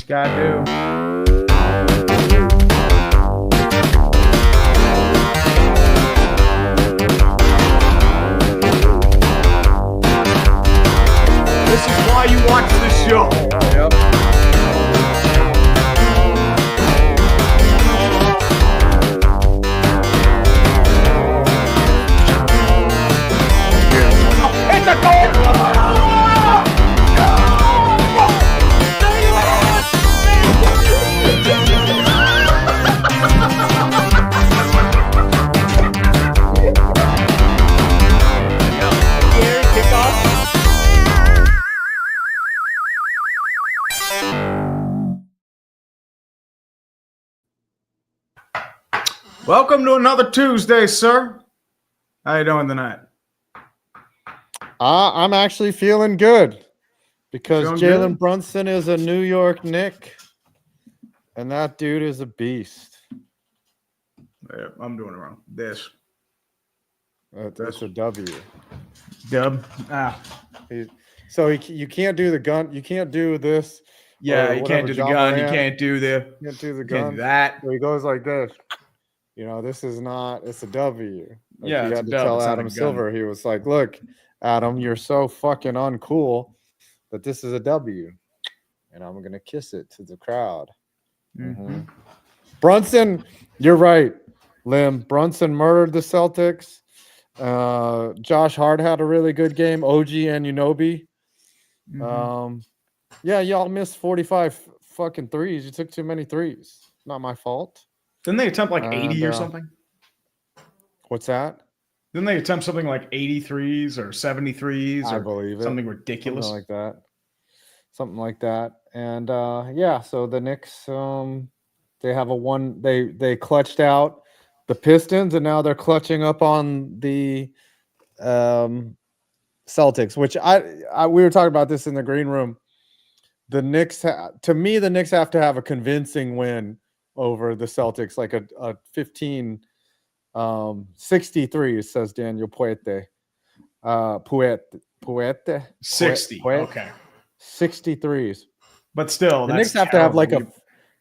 you gotta do. This is why you watch this show. Yep. It's a goal! Welcome to another Tuesday, sir. How you doing tonight? I'm actually feeling good because Feeling Jalen Brunson is a New York Knick, and that dude is a beast. Yeah, I'm doing it wrong. This. That's a W. Dub. You can't do the gun. You can't do this. Yeah, you can't do the gun. You can't do the. You can't do the You gun. can't do that. So he goes like this. You know, this is not. It's a W. Like Yeah, he it's had a to dub. tell It's not a Adam gun. Silver. He was like, "Look, Adam, you're so fucking uncool, but this is a W, and I'm gonna kiss it to the crowd." Mm-hmm. Brunson, you're right, Lim. Brunson murdered the Celtics. Josh Hart had a really good game. OG and Unobi. Mm-hmm. Yeah, y'all missed 45 fucking threes. You took too many threes. Not my fault. Didn't they attempt like 80 or something? What's that? Didn't they attempt something like 83s or 73s or I believe it. something ridiculous? Something like that. Something like that. And yeah, so the Knicks, they have a one. They clutched out the Pistons, and now they're clutching up on the Celtics. Which we were talking about this in the green room. The Knicks, to me, the Knicks have to have a convincing win over the Celtics, like a 15. 63, says Daniel Puete. Puete? 60. Okay. 63s. But still, the that's Knicks have to have like a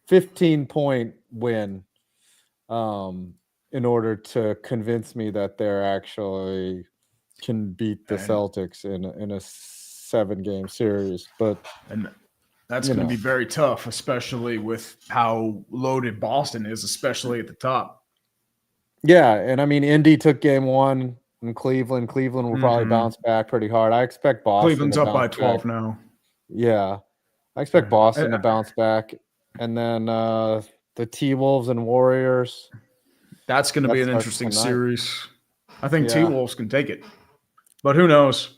15-point win in order to convince me that they're actually can beat the Celtics in a 7-game series. But and that's going to be very tough, especially with how loaded Boston is, especially at the top. Yeah, and I mean, Indy took game 1 in Cleveland. Cleveland will probably bounce back pretty hard. I expect Boston. Cleveland's up by 12 now. Yeah, I expect Boston to bounce back, and then the T-Wolves and Warriors. That's going to be an interesting series. I think T-Wolves can take it, but who knows?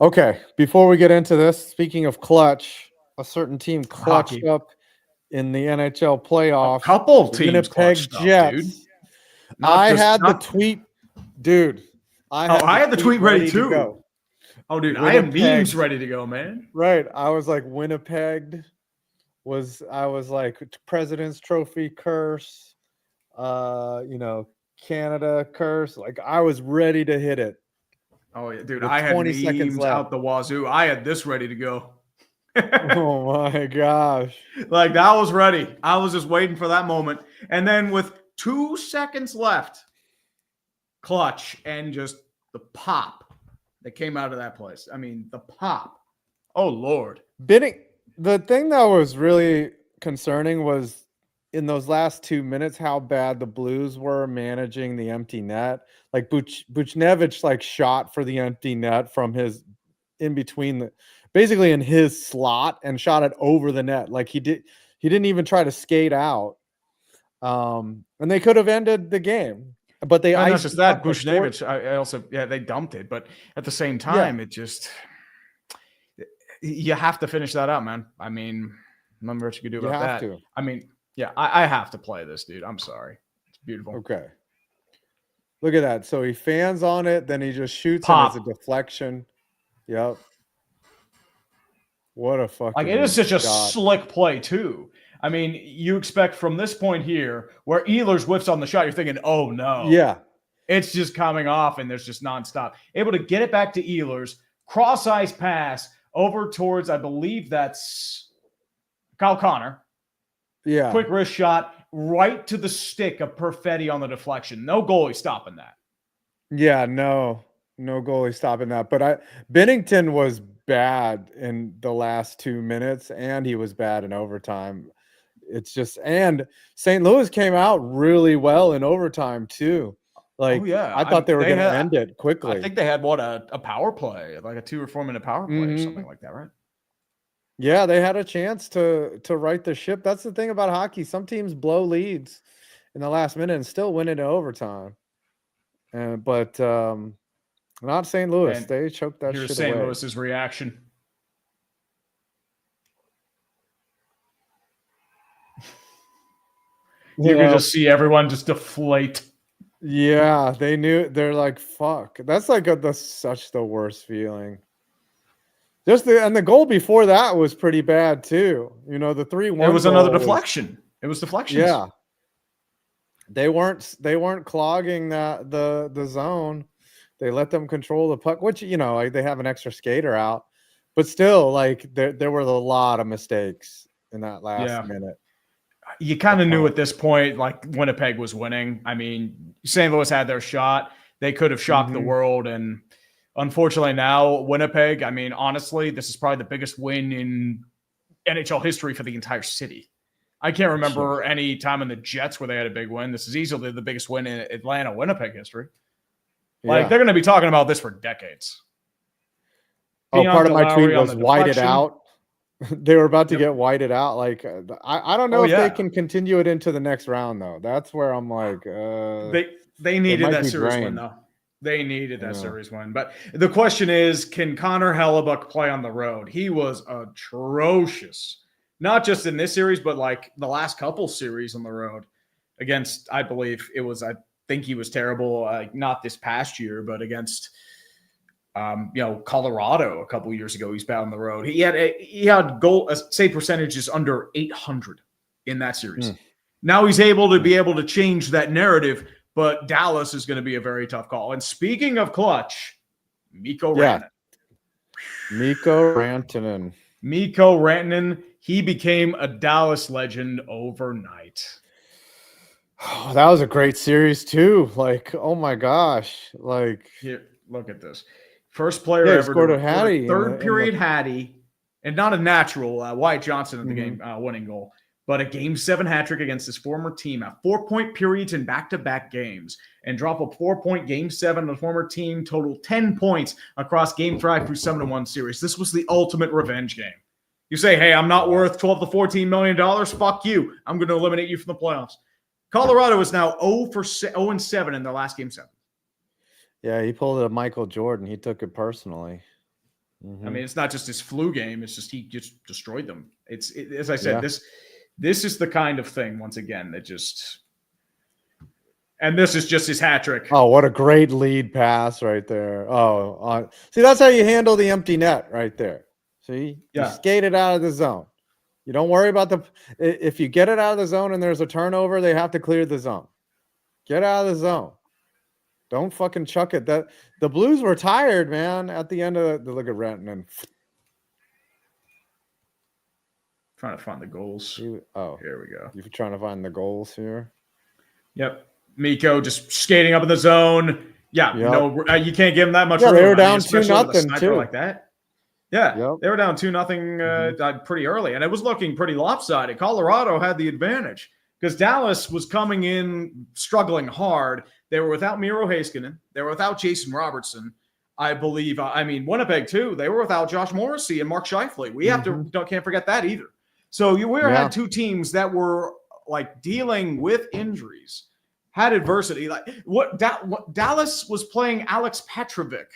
Okay, before we get into this, speaking of clutch, a certain team clutched up in the NHL playoffs. A couple teams Winnipeg Jets. Dude. I had the tweet, dude. I had the tweet ready too. To oh, dude, I had memes ready to go, man. Right. I was like, Winnipeg I was like, President's Trophy curse, Canada curse. Like, I was ready to hit it. Oh, yeah, dude, I had 20 seconds left. Out the wazoo. I had this ready to go. Oh, my gosh. Like, that was ready. I was just waiting for that moment. And then with 2 seconds left, clutch, and just the pop that came out of that place. I mean, the pop. Oh, Lord. The thing that was really concerning was in those last 2 minutes how bad the Blues were managing the empty net. Like, Buchnevich, like, shot for the empty net from his in between basically in his slot and shot it over the net. Like, he didn't even try to skate out. And they could have ended the game, but they not just that. Buchnevich, I also they dumped it, but at the same time, it just you have to finish that out, man. I mean, remember what you could do about that. To. I mean, yeah, I have to play this, dude. I'm sorry, it's beautiful. Okay, look at that. So he fans on it, then he just shoots and it's a deflection. Yep. What a fucking it is such a slick play too. I mean, you expect from this point here where Ehlers whiffs on the shot, you're thinking, oh no. Yeah. It's just coming off and there's just nonstop. Able to get it back to Ehlers, cross-ice pass over towards, I believe that's Kyle Connor. Yeah. Quick wrist shot right to the stick of Perfetti on the deflection. No goalie stopping that. Yeah, no goalie stopping that. But Bennington was bad in the last 2 minutes, and he was bad in overtime. It's just, and St. Louis came out really well in overtime too. Like, I thought they were going to end it quickly. I think they had a power play, like a 2 or 4 minute power play or something like that, right? Yeah, they had a chance to right the ship. That's the thing about hockey. Some teams blow leads in the last minute and still win it in overtime. But not St. Louis. And they choked that shit here's away. St. Louis's reaction. You can just see everyone just deflate. Yeah, they knew. They're like, fuck. That's like such the worst feeling. And the goal before that was pretty bad too. You know, the 3-1. It was another deflection. It was deflections. Yeah. They weren't clogging the zone. They let them control the puck, which, you know, like they have an extra skater out, but still, like there were a lot of mistakes in that last minute. You kind of knew at this point, like Winnipeg was winning. I mean, St. Louis had their shot. They could have shocked the world. And unfortunately now Winnipeg, I mean, honestly, this is probably the biggest win in NHL history for the entire city. I can't remember any time in the Jets where they had a big win. This is easily the biggest win in Atlanta Winnipeg history. Like, they're going to be talking about this for decades. Part of my tweet was whited out. They were about to get whited out. Like, I don't know if they can continue it into the next round, though. That's where I'm like, they needed that series win, though. They needed that series win. But the question is, can Connor Hellebuyck play on the road? He was atrocious, not just in this series, but like the last couple series on the road against, I believe it was, I think he was terrible, not this past year, but against Colorado a couple years ago. He's bad on the road. He had goal save percentages under 800 in that series. Now he's able to change that narrative, but Dallas is going to be a very tough call. And speaking of clutch, Mikko Rantanen. Mikko Rantanen, he became a Dallas legend overnight. Oh, that was a great series too. Like, oh my gosh. Like, here, look at this. First player ever scored a Hattie. Third period Hattie, and not a natural Wyatt Johnson in the game winning goal, but a Game 7 hat trick against his former team at 4-point periods in back-to-back games, and drop a 4-point Game 7 on the former team, total 10 points across Game 5 through 7-1 series. This was the ultimate revenge game. You say, hey, I'm not worth $12 to $14 million. Fuck you. I'm going to eliminate you from the playoffs. Colorado is now 0-7 in their last Game 7. Yeah, he pulled it a Michael Jordan. He took it personally. I mean, it's not just his flu game. It's just he just destroyed them. As I said, this is the kind of thing, once again, that just – and this is just his hat trick. Oh, what a great lead pass right there. See, that's how you handle the empty net right there. See? You skate it out of the zone. You don't worry about if you get it out of the zone and there's a turnover, they have to clear the zone. Get out of the zone. Don't fucking chuck it. The Blues were tired, man, at the end of the look at Rantanen. Trying to find the goals. Here we go. You're trying to find the goals here? Yep. Mikko just skating up in the zone. Yeah, no, you can't give him that much room. They were down 2-0 too. Like that. Yeah, they were down 2-0 pretty early, and it was looking pretty lopsided. Colorado had the advantage because Dallas was coming in struggling hard. They were without Miro Heiskanen. They were without Jason Robertson, I believe. I mean, Winnipeg too. They were without Josh Morrissey and Mark Scheifele. We can't forget that either. So had two teams that were like dealing with injuries, had adversity. Like what Dallas was playing Alex Petrovic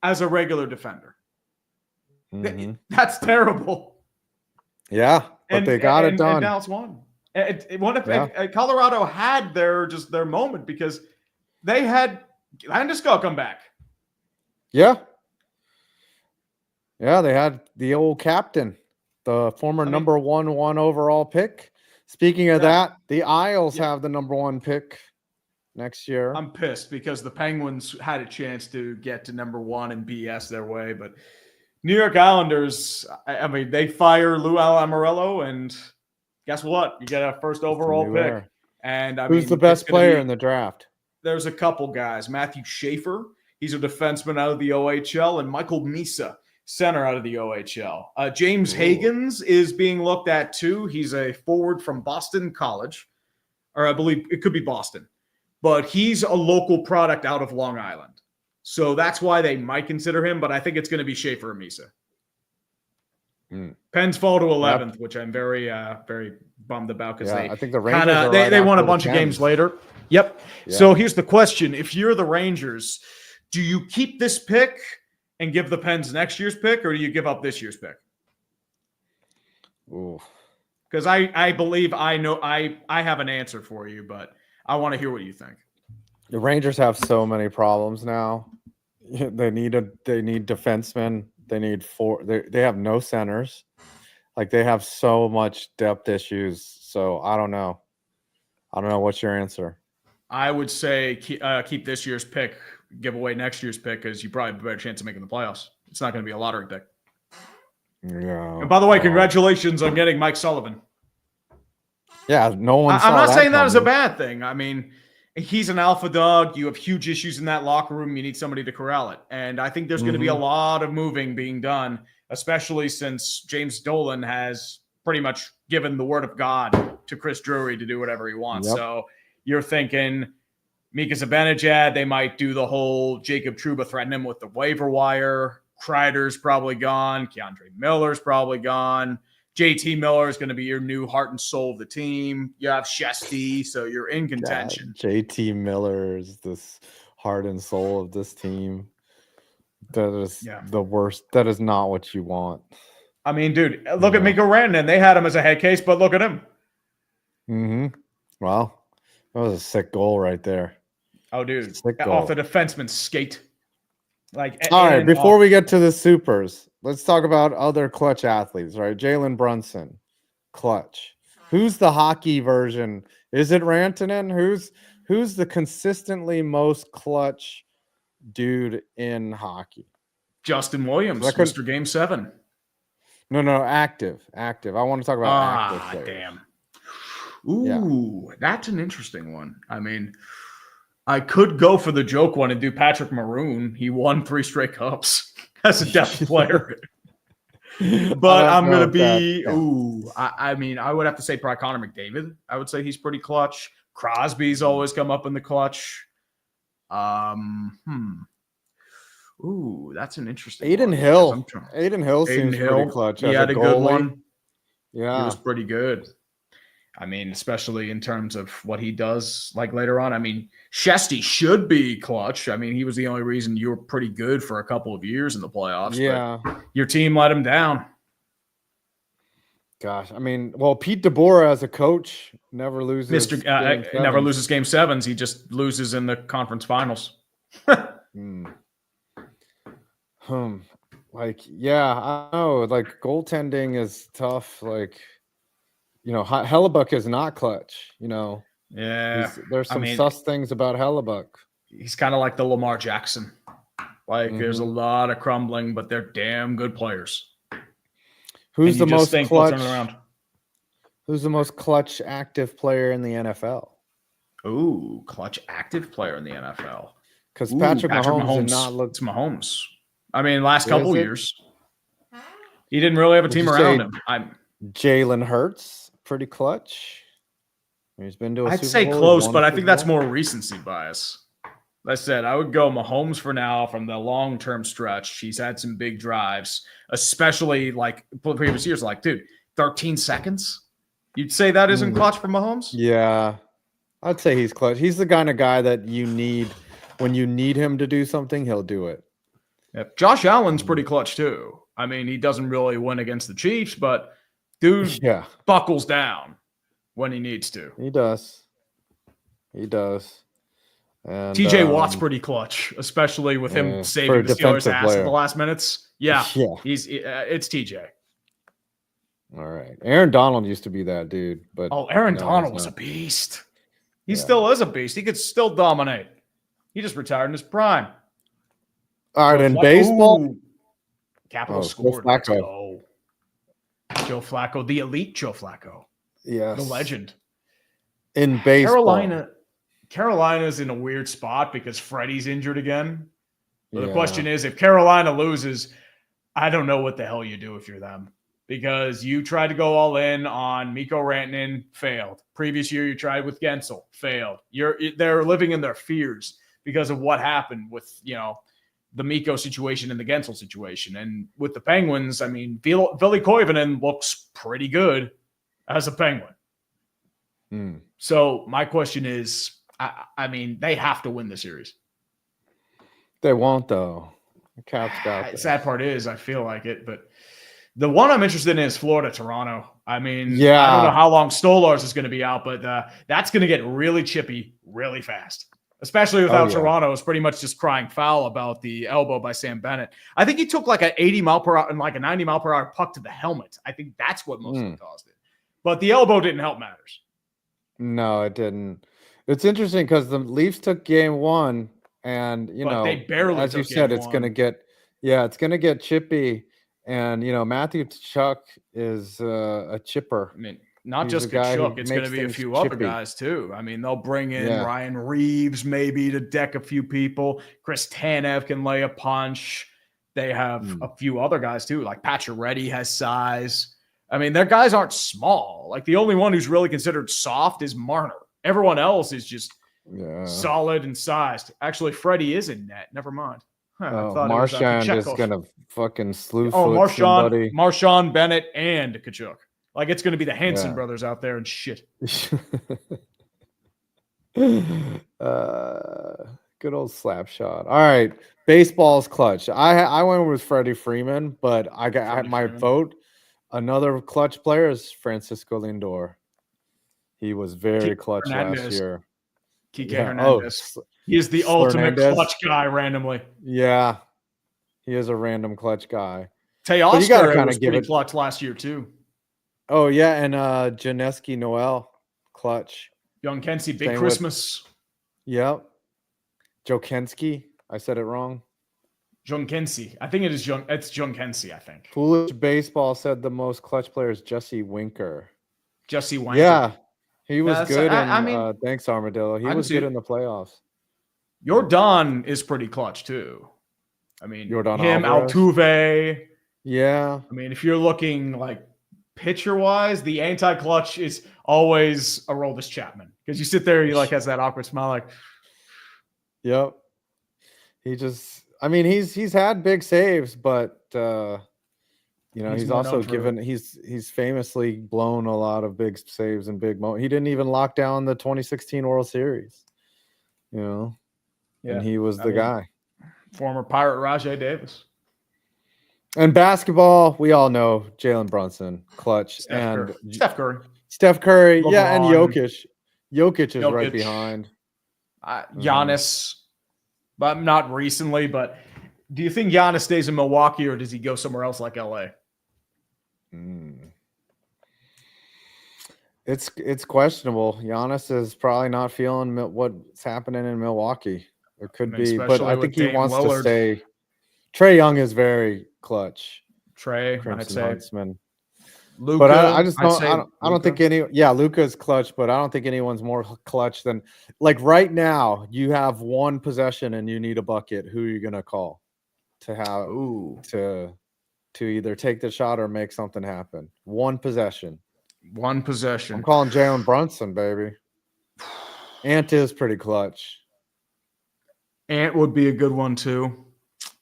as a regular defender. That's terrible. Yeah, but they got it done. And Dallas won. Colorado had their moment because they had Landeskog come back. Yeah, they had the old captain, the former number one overall pick. Speaking of that, the Isles have the number 1 pick next year. I'm pissed because the Penguins had a chance to get to number 1 and BS their way, but New York Islanders, I mean, they fire Lou Lamoriello, and guess what? You get a first overall new pick. era. And I Who's mean, the best player in the draft? There's a couple guys. Matthew Schaefer, he's a defenseman out of the OHL, and Michael Misa, center out of the OHL. James Hagens is being looked at too. He's a forward from Boston College, or I believe it could be Boston, but he's a local product out of Long Island. So that's why they might consider him, but I think it's going to be Schaefer or Misa. Pens fall to 11th, which I'm very, very bummed about because I think the Rangers they won a bunch of games later. Yep. Yeah. So here's the question: if you're the Rangers, do you keep this pick and give the Pens next year's pick, or do you give up this year's pick? Because I believe I know I have an answer for you, but I want to hear what you think. The Rangers have so many problems now. They need defensemen. They need they have no centers. Like, they have so much depth issues. So I don't know. What's your answer? I would say keep this year's pick, give away next year's pick, because you probably have a better chance of making the playoffs. It's not going to be a lottery pick. Yeah. And by the way, congratulations on getting Mike Sullivan. Yeah, no one. I'm not saying that as a bad thing. I mean, he's an alpha dog. You have huge issues in that locker room. You need somebody to corral it. And I think there's going to be a lot of moving being done, especially since James Dolan has pretty much given the word of God to Chris Drury to do whatever he wants. Yep. So you're thinking Mika Zibanejad, they might do the whole Jacob Trouba threaten him with the waiver wire. Kreider's probably gone. Keandre Miller's probably gone. JT Miller is going to be your new heart and soul of the team. You have Shesty, so you're in contention. God, JT Miller is this heart and soul of this team. That is the worst. That is not what you want. I mean, dude, look at Mikko Rantanen. They had him as a head case, but look at him. Well, that was a sick goal right there. Oh, dude. Off the defenseman's skate. All right, before we get to the supers, let's talk about other clutch athletes, right? Jalen Brunson, clutch. Who's the hockey version? Is it Rantanen? Who's the consistently most clutch dude in hockey? Justin Williams, Mr. Game 7. No, active. I want to talk about active players. Damn. Ooh, that's an interesting one. I mean, I could go for the joke one and do Patrick Maroon. He won 3 straight cups as a depth player. But I'm going to be, I mean, I would have to say probably Connor McDavid. I would say he's pretty clutch. Crosby's always come up in the clutch. Ooh, that's an interesting Aiden one. Hill. Aiden Hill seems pretty clutch. He had a good one. Yeah. He was pretty good. I mean, especially in terms of what he does like later on. I mean, Shesty should be clutch. I mean, he was the only reason you were pretty good for a couple of years in the playoffs. Yeah. But your team let him down. Gosh, I mean, well, Pete DeBoer as a coach never loses. Never loses game 7s. He just loses in the conference finals. Like, yeah, I know. Like, goaltending is tough. Like, you know, Hellebuck is not clutch. You know, there's some sus things about Hellebuck. He's kind of like the Lamar Jackson. Like, there's a lot of crumbling, but they're damn good players. Who's the most clutch? Who's the most clutch active player in the NFL? Ooh, clutch active player in the NFL. Because Patrick Mahomes did not look. It's Mahomes. I mean, last couple years, he didn't really have a team around him. Jalen Hurts, pretty clutch. He's been to a I'd Super say Bowl, close, but I think that's more recency bias. Like I said, I would go Mahomes for now from the long-term stretch. He's had some big drives, especially like previous years. Like, dude, 13 seconds? You'd say that isn't clutch for Mahomes? Yeah, I'd say he's clutch. He's the kind of guy that you need when you need him to do something, he'll do it. Yep. Josh Allen's pretty clutch too. I mean, he doesn't really win against the Chiefs, but dude buckles down when he needs to. He does. And TJ Watt's pretty clutch, especially with him saving the Steelers' ass in the last minutes. Yeah. It's TJ. All right. Aaron Donald used to be that dude, but Aaron Donald was a beast. He still is a beast. He could still dominate. He just retired in his prime. All right, in baseball, Capital Joe scored. Let's Flacco. go. Joe Flacco, the elite Joe Flacco. Yes. The legend. In baseball. Carolina's in a weird spot because Freddie's injured again. But the question Yeah. is, if Carolina loses, I don't know what the hell you do if you're them. Because you tried to go all in on Mikko Rantanen, failed. Previous year, you tried with Gensel, failed. They're living in their fears because of what happened with, the Mikko situation and the Gensel situation. And with the Penguins, I mean, Ville Koivunen looks pretty good as a Penguin. So my question is, I mean, they have to win the series. They won't, though. The Caps got this. Sad part is, I feel like it, but the one I'm interested in is Florida-Toronto. I mean, yeah. I don't know how long Stolarz is going to be out, but that's going to get really chippy really fast, especially without Toronto is pretty much just crying foul about the elbow by Sam Bennett. I think he took like an 80 mile per hour and like a 90 mile per hour puck to the helmet. I think that's what mostly caused it. But the elbow didn't help matters. No, it didn't. It's interesting because the Leafs took game one, and they barely, as you said, it's going to get chippy. And Matthew Tkachuk is a chipper. I mean, not just Tkachuk; it's going to be a few other guys too. I mean, they'll bring in Ryan Reeves maybe to deck a few people. Chris Tanev can lay a punch. They have a few other guys too, like Pacioretty has size. I mean, their guys aren't small. Like the only one who's really considered soft is Marner. Everyone else is just solid and sized. Actually, Freddie is in net. Never mind. Marchand is going to fucking slew foot somebody. Marchand, Bennett, and Tkachuk. Like it's going to be the Hanson brothers out there and shit. Good old slap shot. All right, baseball's clutch. I went with Freddie Freeman, but I got my vote. Another clutch player is Francisco Lindor. He was very clutch last year. Kike Hernandez. He is the ultimate clutch guy randomly. Yeah. He is a random clutch guy. Teoscar was pretty clutch last year too. Oh, yeah. And Janeski Noel, clutch. Young Kensey, big Christmas. Yep. Joe Kensky. I said it wrong. John Kensey. I think it's John Kensey, I think. Foolish Baseball said the most clutch player is Jesse Winker. Jesse Winker. Yeah. He was good. Thanks, Armadillo. He was good in the playoffs. Jordan is pretty clutch too. I mean, Jordan him, Alvarez. Altuve. Yeah. I mean, if you're looking like pitcher-wise, the anti-clutch is always Aroldis Chapman because you sit there, he like has that awkward smile, like. Yep. He's had big saves, but he's also he's famously blown a lot of big saves and big moments. He didn't even lock down the 2016 World Series, and he was the guy. Former Pirate Rajai Davis. And basketball, we all know Jalen Brunson, clutch, Steph Curry. Steph Curry, LeBron. And Jokic. Jokic is right behind. Giannis, but not recently. But do you think Giannis stays in Milwaukee or does he go somewhere else like LA? It's questionable. Giannis is probably not feeling what's happening in Milwaukee. It could be, but I think he wants to stay. Trae Young is very clutch. I'd say. Luka, but I just don't. I don't think any. Yeah, Luka is clutch, but I don't think anyone's more clutch than like right now. You have one possession and you need a bucket. Who are you gonna call to have to either take the shot or make something happen? One possession. I'm calling Jalen Brunson, baby. Ant is pretty clutch. Ant would be a good one too.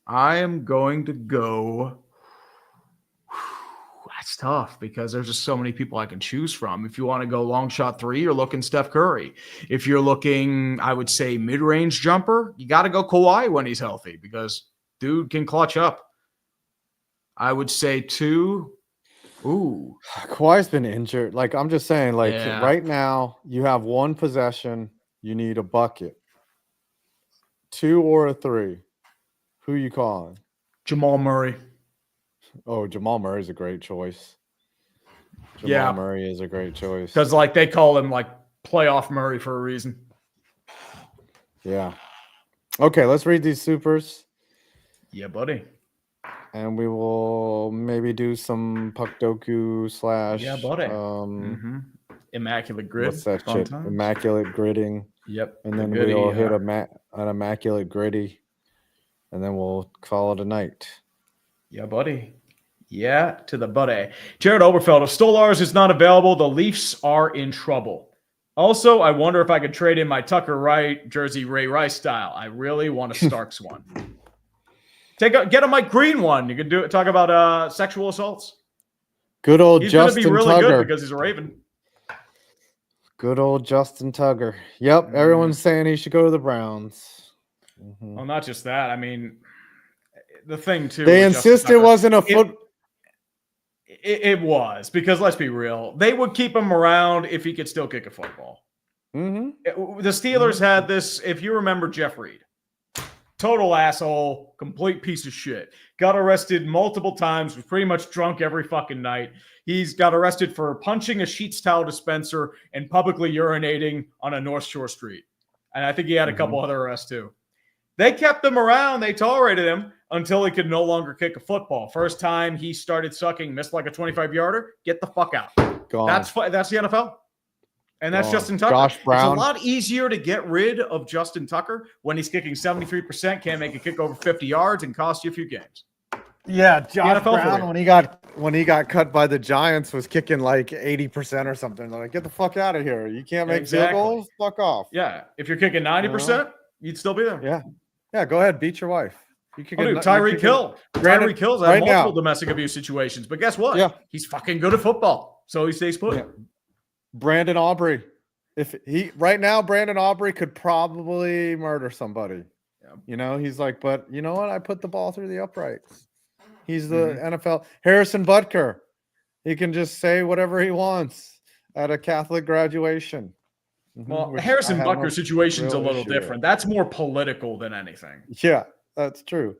I am going to go. That's tough because there's just so many people I can choose from. If you want to go long shot three, you're looking Steph Curry. If you're looking, I would say mid-range jumper, you got to go Kawhi when he's healthy because dude can clutch up. I would say two. Ooh. Kawhi's been injured. Like, I'm just saying, right now, you have one possession, you need a bucket. 2 or a 3. Who you calling? Jamal Murray. Oh, Jamal Murray is a great choice. Jamal Murray is a great choice. Because, they call him, playoff Murray for a reason. Yeah. Okay, let's read these supers. Yeah, buddy. And we will maybe do some Puckdoku slash Yeah, buddy. Immaculate Grid. what's that Fun shit? times. Immaculate gridding. Yep. And then we'll hit an immaculate gritty. And then we'll call it a night. Yeah, buddy. Yeah, to the buddy. Jared Oberfeld, if Stolarz is not available, the Leafs are in trouble. Also, I wonder if I could trade in my Tucker Wright jersey Ray Rice style. I really want a Starks one. Get a Mike Green one. You can talk about sexual assaults. Good old he's Justin gonna be really Tugger. good because he's a Raven. Good old Justin Tugger. Yep, everyone's saying he should go to the Browns. Well, not just that. I mean, the thing too. They insist it wasn't a foot. It was, because let's be real, they would keep him around if he could still kick a football. The Steelers had this, if you remember Jeff Reed, total asshole, complete piece of shit. Got arrested multiple times, was pretty much drunk every fucking night. He's got arrested for punching a Sheetz towel dispenser and publicly urinating on a North Shore street. And I think he had a couple other arrests too. They kept him around. They tolerated him until he could no longer kick a football. First time he started sucking, missed like a 25-yarder. Get the fuck out. Gone. That's the NFL. And that's Justin Tucker. Josh Brown. It's a lot easier to get rid of Justin Tucker when he's kicking 73%, can't make a kick over 50 yards, and cost you a few games. Yeah, Josh Brown, when he got cut by the Giants, was kicking like 80% or something. They're like, get the fuck out of here. You can't make field goals? Fuck off. Yeah. If you're kicking 90%, you'd still be there. Yeah. Yeah, go ahead. Beat your wife. Tyreek Hill. Tyreek Hill's had multiple domestic abuse situations. But guess what? Yeah. He's fucking good at football. So he stays put. Yeah. Brandon Aubrey. Brandon Aubrey could probably murder somebody. Yeah. You know, he's like, but you know what? I put the ball through the uprights. He's the NFL. Harrison Butker. He can just say whatever he wants at a Catholic graduation. Well, Harrison Butker's situation's a little different. That's more political than anything. Yeah, that's true.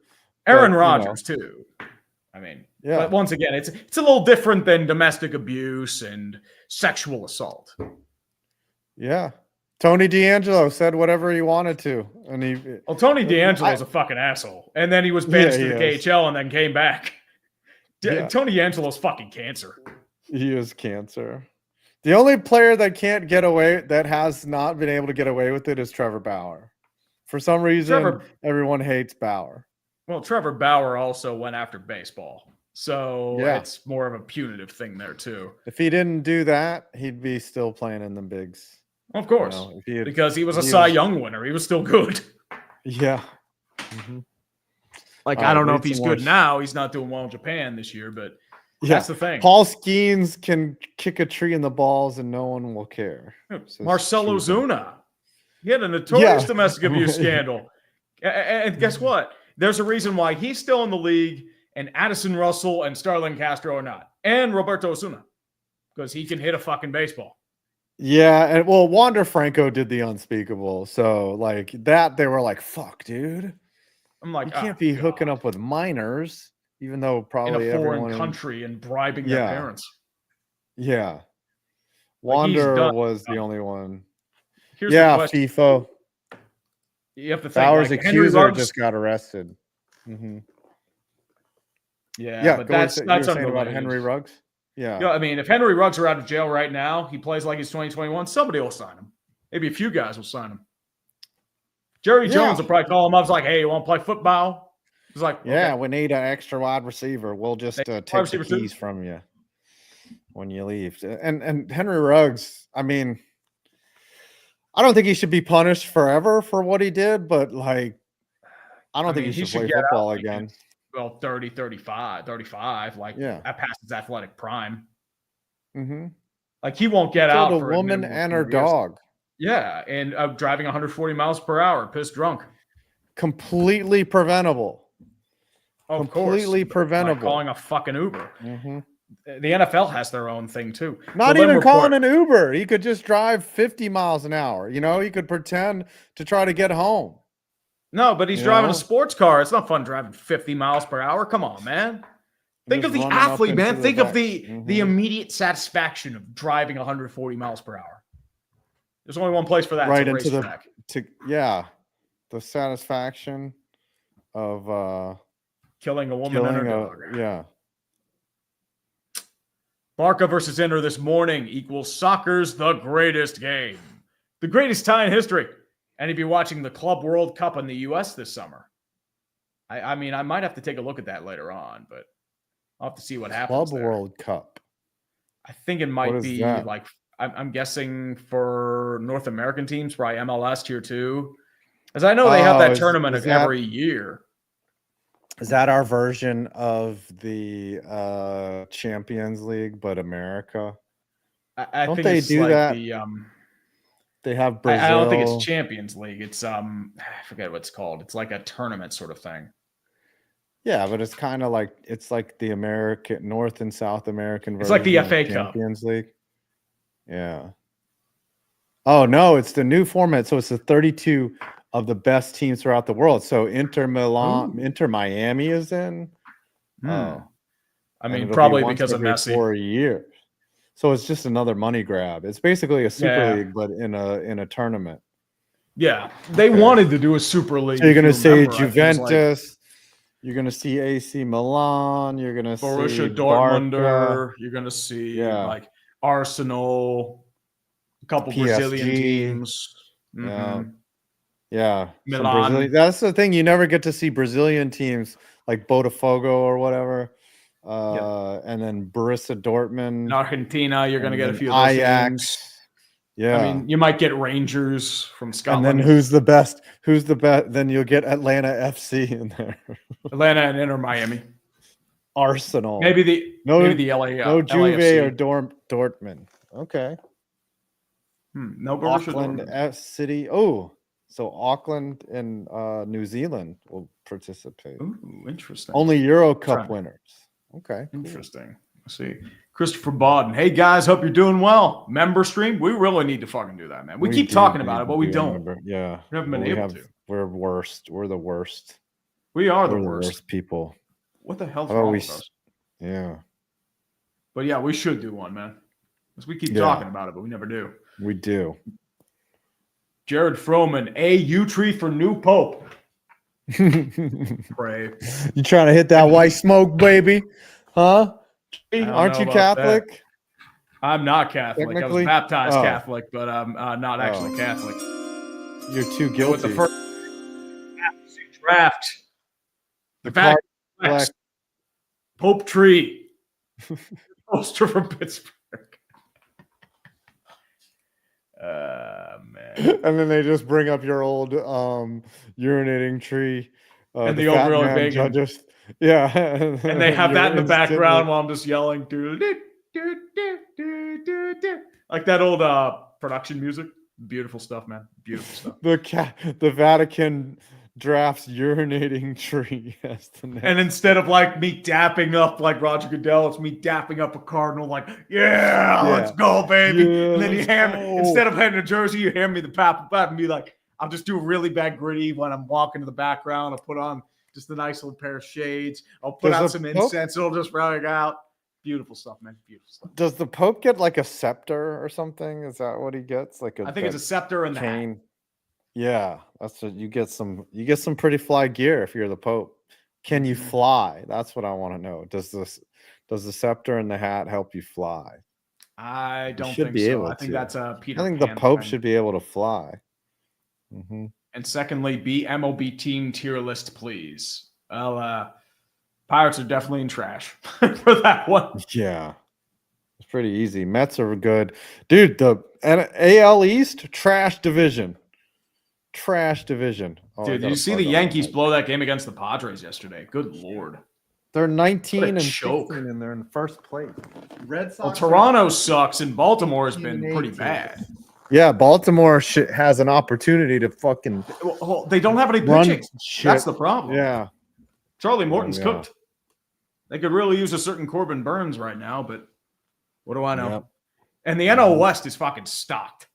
Aaron Rodgers, too. I mean, but once again, it's a little different than domestic abuse and sexual assault. Yeah. Tony D'Angelo said whatever he wanted to. Tony D'Angelo's a fucking asshole. And then he was banished to the KHL and then came back. Tony D'Angelo's fucking cancer. He is cancer. The only player that has not been able to get away with it is Trevor Bauer. For some reason, everyone hates Bauer. Well, Trevor Bauer also went after baseball. So it's more of a punitive thing there, too. If he didn't do that, he'd be still playing in the bigs. Of course. Because he was a Cy Young winner. He was still good. Yeah. I don't know if he's good now. He's not doing well in Japan this year, but that's the thing. Paul Skeens can kick a tree in the balls and no one will care. Marcelo Zuna. He had a notorious domestic abuse scandal. And guess what? There's a reason why he's still in the league and Addison Russell and Starlin Castro are not. And Roberto Osuna. Because he can hit a fucking baseball. Yeah, and Wander Franco did the unspeakable. So they were like, fuck, dude. I'm like, you can't be hooking up with minors, even though probably in a foreign country and bribing their parents. Yeah. Wander was the only one. Here's the question. FIFO. You have to think. Bauer's accuser just got arrested. Yeah, but that's about Henry Ruggs. Yeah, I mean, if Henry Ruggs are out of jail right now, he plays like he's 2021. Somebody will sign him. Maybe a few guys will sign him. Jerry Jones will probably call him up. He's like, "Hey, you want to play football?" He's like, "Yeah, we need an extra wide receiver. We'll just take the keys from you when you leave." And Henry Ruggs, I mean, I don't think he should be punished forever for what he did, but I don't think he should play football again. Well, 30, 35, that past his athletic prime. He won't get out for a woman and her dog. Yeah, and driving 140 miles per hour, pissed drunk. Completely preventable. Completely preventable. Calling a fucking Uber. The NFL has their own thing too. Not even calling an Uber. He could just drive 50 miles an hour. You know, he could pretend to try to get home. No, but he's driving a sports car. It's not fun driving 50 miles per hour. Come on, man. Think of the athlete, man. Think of the immediate satisfaction of driving 140 miles per hour. There's only one place for that. Right into the satisfaction of killing a woman and her dog. Yeah. Barca versus Inter this morning equals soccer's the greatest game. The greatest tie in history. And he'd be watching the Club World Cup in the U.S. this summer. I mean, I might have to take a look at that later on, but I'll have to see what happens. Club World Cup. I think it might be like, I'm guessing for North American teams, probably MLS Tier 2. As I know, they have that tournament every year. Is that our version of the Champions League, but America? I Don't think they it's do like that? They have Brazil. I don't think it's Champions League. It's I forget what it's called. It's like a tournament sort of thing. Yeah, but it's kind of like the American North and South American version. It's like the of FA Cup. Champions League. Yeah. Oh no, it's the new format. So it's the 32 of the best teams throughout the world. So Inter Miami is in. Oh, I mean, probably because of Messi. 4 years. So it's just another money grab. It's basically a Super League, but in a tournament. Yeah, they wanted to do a Super League. So you're going to see Juventus. You're going to see AC Milan. You're going to see Borussia Dortmund. You're going to see like Arsenal. A couple PSG. Brazilian teams. Yeah. Milan. That's the thing. You never get to see Brazilian teams like Botafogo or whatever. And then Borussia Dortmund. In Argentina, you're going to get a few of those Ajax. teams. Yeah. I mean, you might get Rangers from Scotland. And then who's the best? Then you'll get Atlanta FC in there. Atlanta and Inter Miami. Arsenal. Maybe the LA. No Juve LAFC. or Dortmund. Okay. No Borussia Auckland Dortmund. City. Oh, so Auckland and New Zealand will participate. Ooh, interesting. Only Euro Cup winners. Okay. Interesting. Let's see. Christopher Bodden. Hey guys, hope you're doing well. Member stream. We really need to fucking do that, man. We keep talking about it, but we don't. Yeah. We haven't been able to. We're worst. We're the worst. We are the We're worst people. What the hell's wrong with us? Yeah. But yeah, we should do one, man. Because we keep talking about it, but we never do. We do. Jared Froman, A.U. tree for new pope. Pray. You trying to hit that white smoke, baby? Huh? Aren't you Catholic? That. I'm not Catholic. I was baptized Catholic, but I'm not actually Catholic. You're too guilty. With the first draft, the fact Pope tree poster from Pittsburgh. Man. And then they just bring up your old urinating tree. And the overall bacon. Judges. Yeah. And they have that in the background while I'm just yelling. Like that old production music. Beautiful stuff, man. Beautiful stuff. The Vatican drafts urinating tree as the name. And instead of like me dapping up like Roger Goodell, it's me dapping up a Cardinal like, let's go, baby. Yeah, and then you instead of handing a jersey, you hand me the papal bat and be like, I'll just do a really bad gritty when I'm walking to the background. I'll put on just a nice little pair of shades. I'll put out some incense. It'll just rag out. Beautiful stuff, man. Beautiful stuff. Does the Pope get like a scepter or something? Is that what he gets? I think it's a scepter and the hat. Yeah, that's what you get. You get some pretty fly gear if you're the Pope. Can you fly? That's what I want to know. Does the scepter and the hat help you fly? I don't think so. I think that's a Peter. I think the Pope should be able to fly. Mm-hmm. And secondly, MOB team tier list, please. Well, Pirates are definitely in trash for that one. Yeah, it's pretty easy. Mets are good, dude. The AL East trash division. Trash division. Dude, did you see the Yankees blow that game against the Padres yesterday? Good Lord. They're 19 and 16 and they're in first place. Red Sox. Well, Toronto sucks and Baltimore has been pretty bad. Yeah, Baltimore has an opportunity to fucking. Well, they don't have any pitching. That's the problem. Yeah. Charlie Morton's cooked. They could really use a certain Corbin Burns right now, but what do I know? Yep. And the NL West is fucking stocked.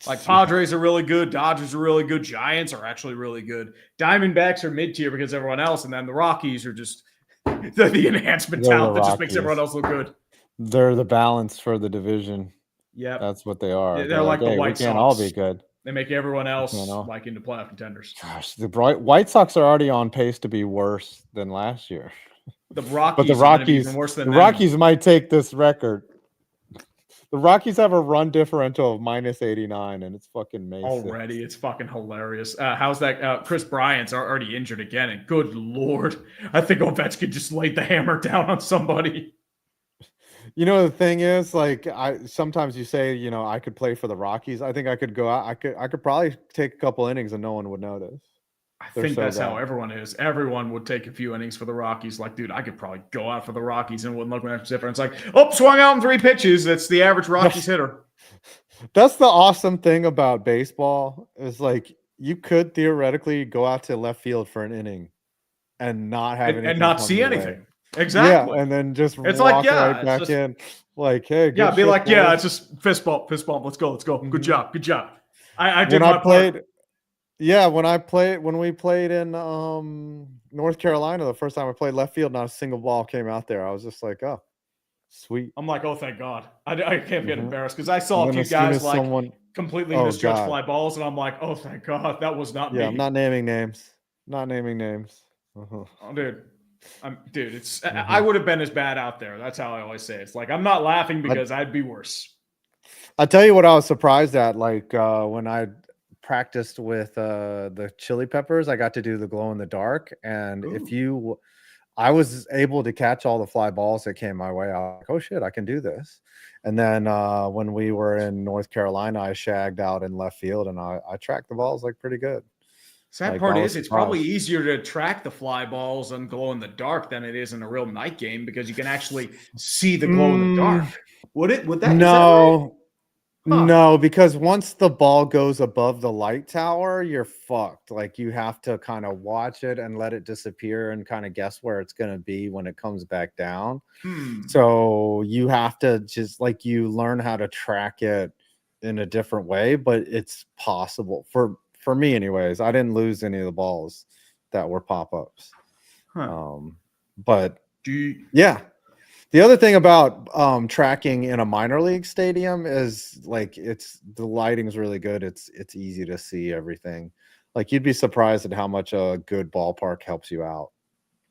Like Padres are really good, Dodgers are really good, Giants are actually really good. Diamondbacks are mid-tier because everyone else, and then the Rockies are just the enhancement talent that just makes everyone else look good. They're the balance for the division. Yeah, that's what they are. They're like the White Sox. We can't all be good. They make everyone else You know? like into playoff contenders. Gosh, the White Sox are already on pace to be worse than last year. The But the Rockies are going to be even Rockies, worse than the them. Rockies might take this record. The Rockies have a run differential of -89, and it's fucking May 6th. Already. It's fucking hilarious. How's that? Chris Bryant's already injured again, and good Lord, I think Ovechkin just laid the hammer down on somebody. You know, the thing is, like, sometimes you say, you know, I could play for the Rockies. I think I could go out. I could probably take a couple innings and no one would notice. I think that's how everyone is. Everyone would take a few innings for the Rockies. Like, dude, I could probably go out for the Rockies and wouldn't look much different. It's like, oh, swung out in 3 pitches. That's the average Rockies hitter. That's the awesome thing about baseball is, like, you could theoretically go out to left field for an inning and not have anything and not come see your anything. way. Exactly. Yeah, and then just it's walk like, yeah, right back in. Like, hey, yeah, good be shit, like, yeah, boys. it's just fist bump. Let's go. Good job. I did When my I played, part. yeah, when we played in North Carolina, the first time I played left field, not a single ball came out there. I was just like, oh, sweet. I'm like, oh, thank God. I can't get embarrassed because I saw a And few as soon guys as like someone, completely oh, misjudge God. fly balls, and I'm like, oh, thank God, that was not me. Yeah, I'm not naming names. Not naming names. Oh, dude. It's I would have been as bad out there. That's how I always say it. It's like I'm not laughing because I'd be worse. I'll tell you what I was surprised at. Like when I practiced with the Chili Peppers, I got to do the glow in the dark, and I was able to catch all the fly balls that came my way. I was like, oh shit, I can do this. And then when we were in North Carolina, I shagged out in left field, and I tracked the balls like pretty good. Sad part is it's probably easier to track the fly balls and glow in the dark than it is in a real night game because you can actually see the glow in the dark. Would that? No, Huh. no, because once the ball goes above the light tower, you're fucked. Like you have to kind of watch it and let it disappear and kind of guess where it's going to be when it comes back down. So you have to just like you learn how to track it in a different way, but it's possible for me anyways. I didn't lose any of the balls that were pop-ups. But yeah. The other thing about tracking in a minor league stadium is like the lighting's really good. It's easy to see everything. Like you'd be surprised at how much a good ballpark helps you out.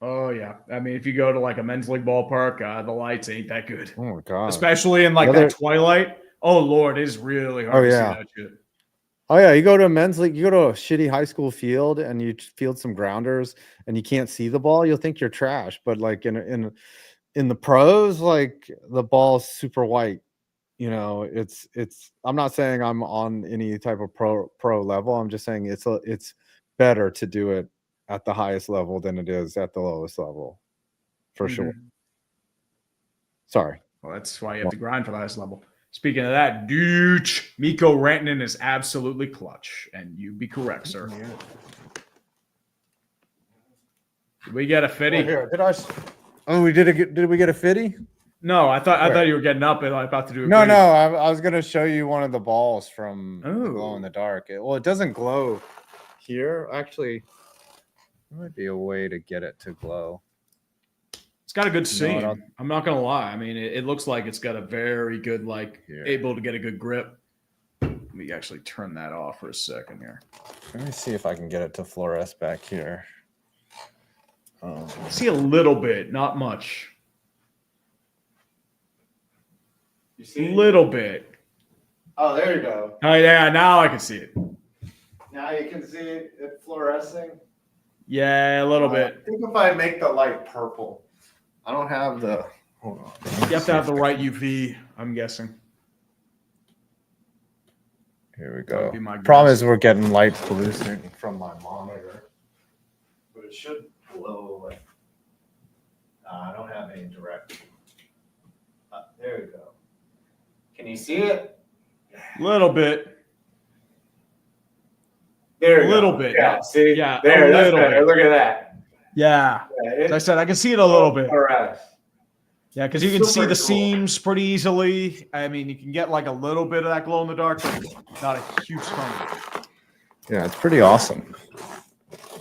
Oh yeah, I mean if you go to like a men's league ballpark, the lights ain't that good. Oh my God, especially in like that twilight. Oh Lord, it's really hard to see that shit. Oh yeah, you go to a men's league, you go to a shitty high school field and you field some grounders and you can't see the ball, you'll think you're trash. But like in the pros, like the ball's super white. You know, it's I'm not saying I'm on any type of pro level. I'm just saying it's better to do it at the highest level than it is at the lowest level. For sure. Sorry. Well, that's why you have to grind for the highest level. Speaking of that, dude, Mikko Rantanen is absolutely clutch, and you'd be correct, sir. Did we get a fitty? Did we get a fitty? No, I thought you were getting up and about to do. No. I was gonna show you one of the balls from Glow in the Dark. It doesn't glow here. Actually, there might be a way to get it to glow. It's got a good seam. I'm not gonna lie. I mean, it looks like it's got a very good, able to get a good grip. Let me actually turn that off for a second here. Let me see if I can get it to fluoresce back here. See a little bit, not much. You see a little bit. Oh, there you go. Oh yeah, now I can see it. Now you can see it fluorescing. Yeah, a little bit. I think if I make the light purple, I don't have the. Hold on. You have to have the right UV, I'm guessing. Here we go. Problem is we're getting light pollution from my monitor, but it should glow. I don't have any direct. There we go. Can you see it? Little bit. There. A little bit. Yeah. See. Yeah. There. That's better. Look at that. Yeah. As I said, I can see it a little bit. Fluoresce. Yeah, because you can see the seams pretty easily. I mean, you can get like a little bit of that glow in the dark, but not a huge ton. Yeah, it's pretty awesome.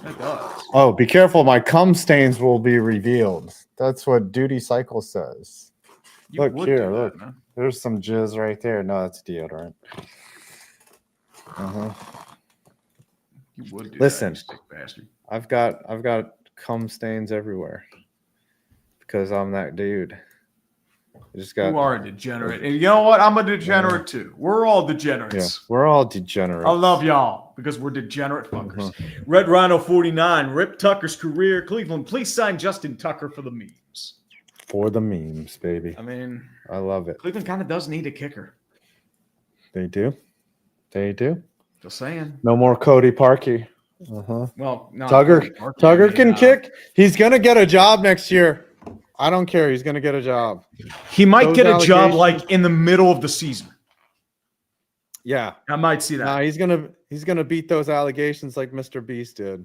It does. Oh, be careful. My cum stains will be revealed. That's what Duty Cycle says. Look here. Look. There's some jizz right there. No, that's deodorant. You would do Listen, that, you sick bastard. I've got cum stains everywhere because I'm that dude. I just got. You are a degenerate. And you know what? I'm a degenerate too. We're all degenerates. Yeah, we're all degenerates. I love y'all because we're degenerate fuckers. Red Rhino 49, Rip Tucker's career. Cleveland, please sign Justin Tucker for the memes. For the memes, baby. I mean, I love it. Cleveland kind of does need a kicker. They do. They do. Just saying. No more Cody Parkey. Well, no, Tugger can kick. He's gonna get a job next year. I don't care. He's gonna get a job. He might get a job like in the middle of the season. Yeah, I might see that. Nah, he's gonna beat those allegations like Mr. Beast did.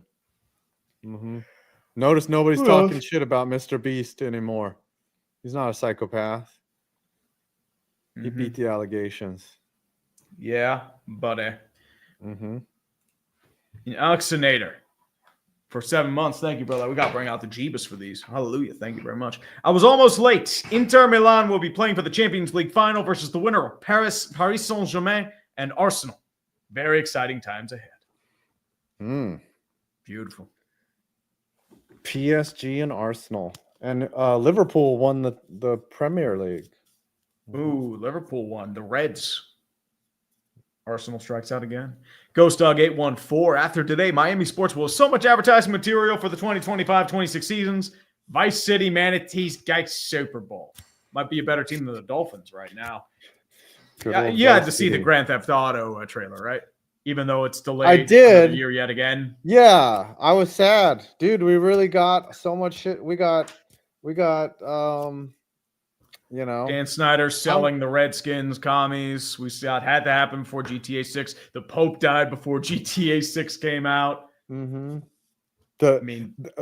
Notice nobody's talking shit about Mr. Beast anymore. He's not a psychopath. He beat the allegations. Yeah, buddy. Alex Senator for 7 months. Thank you, brother. We got to bring out the Jeebus for these. Hallelujah. Thank you very much. I was almost late. Inter Milan will be playing for the Champions League final versus the winner of Paris Saint-Germain and Arsenal. Very exciting times ahead. Beautiful. PSG and Arsenal. And Liverpool won the Premier League. Ooh, Liverpool won. The Reds. Arsenal strikes out again. Ghost Dog 814. After today, Miami Sports will have so much advertising material for the 2025-26 seasons. Vice City Manatees Geich Super Bowl. Might be a better team than the Dolphins right now. Yeah, you had to see the Grand Theft Auto trailer, right? Even though it's delayed. I did. A year yet again. Yeah, I was sad, dude. We really got so much shit. We got Dan Snyder selling the Redskins commies. We saw it had to happen before GTA 6. The Pope died before GTA 6 came out.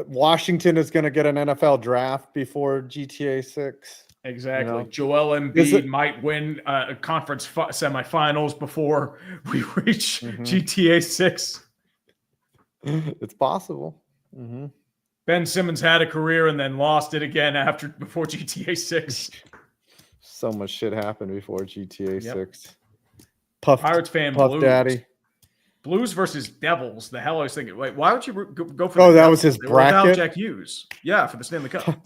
Washington is going to get an NFL draft before GTA 6. Exactly. Joel Embiid might win a conference semifinals before we reach GTA 6. It's possible. Ben Simmons had a career and then lost it again before GTA 6. So much shit happened before GTA 6. Pirates fan Puff Blues. Daddy. Blues versus Devils. The hell I was thinking. Wait, why would you go for? Oh, that was his bracket. Without Jack Hughes. Yeah, for the Stanley Cup.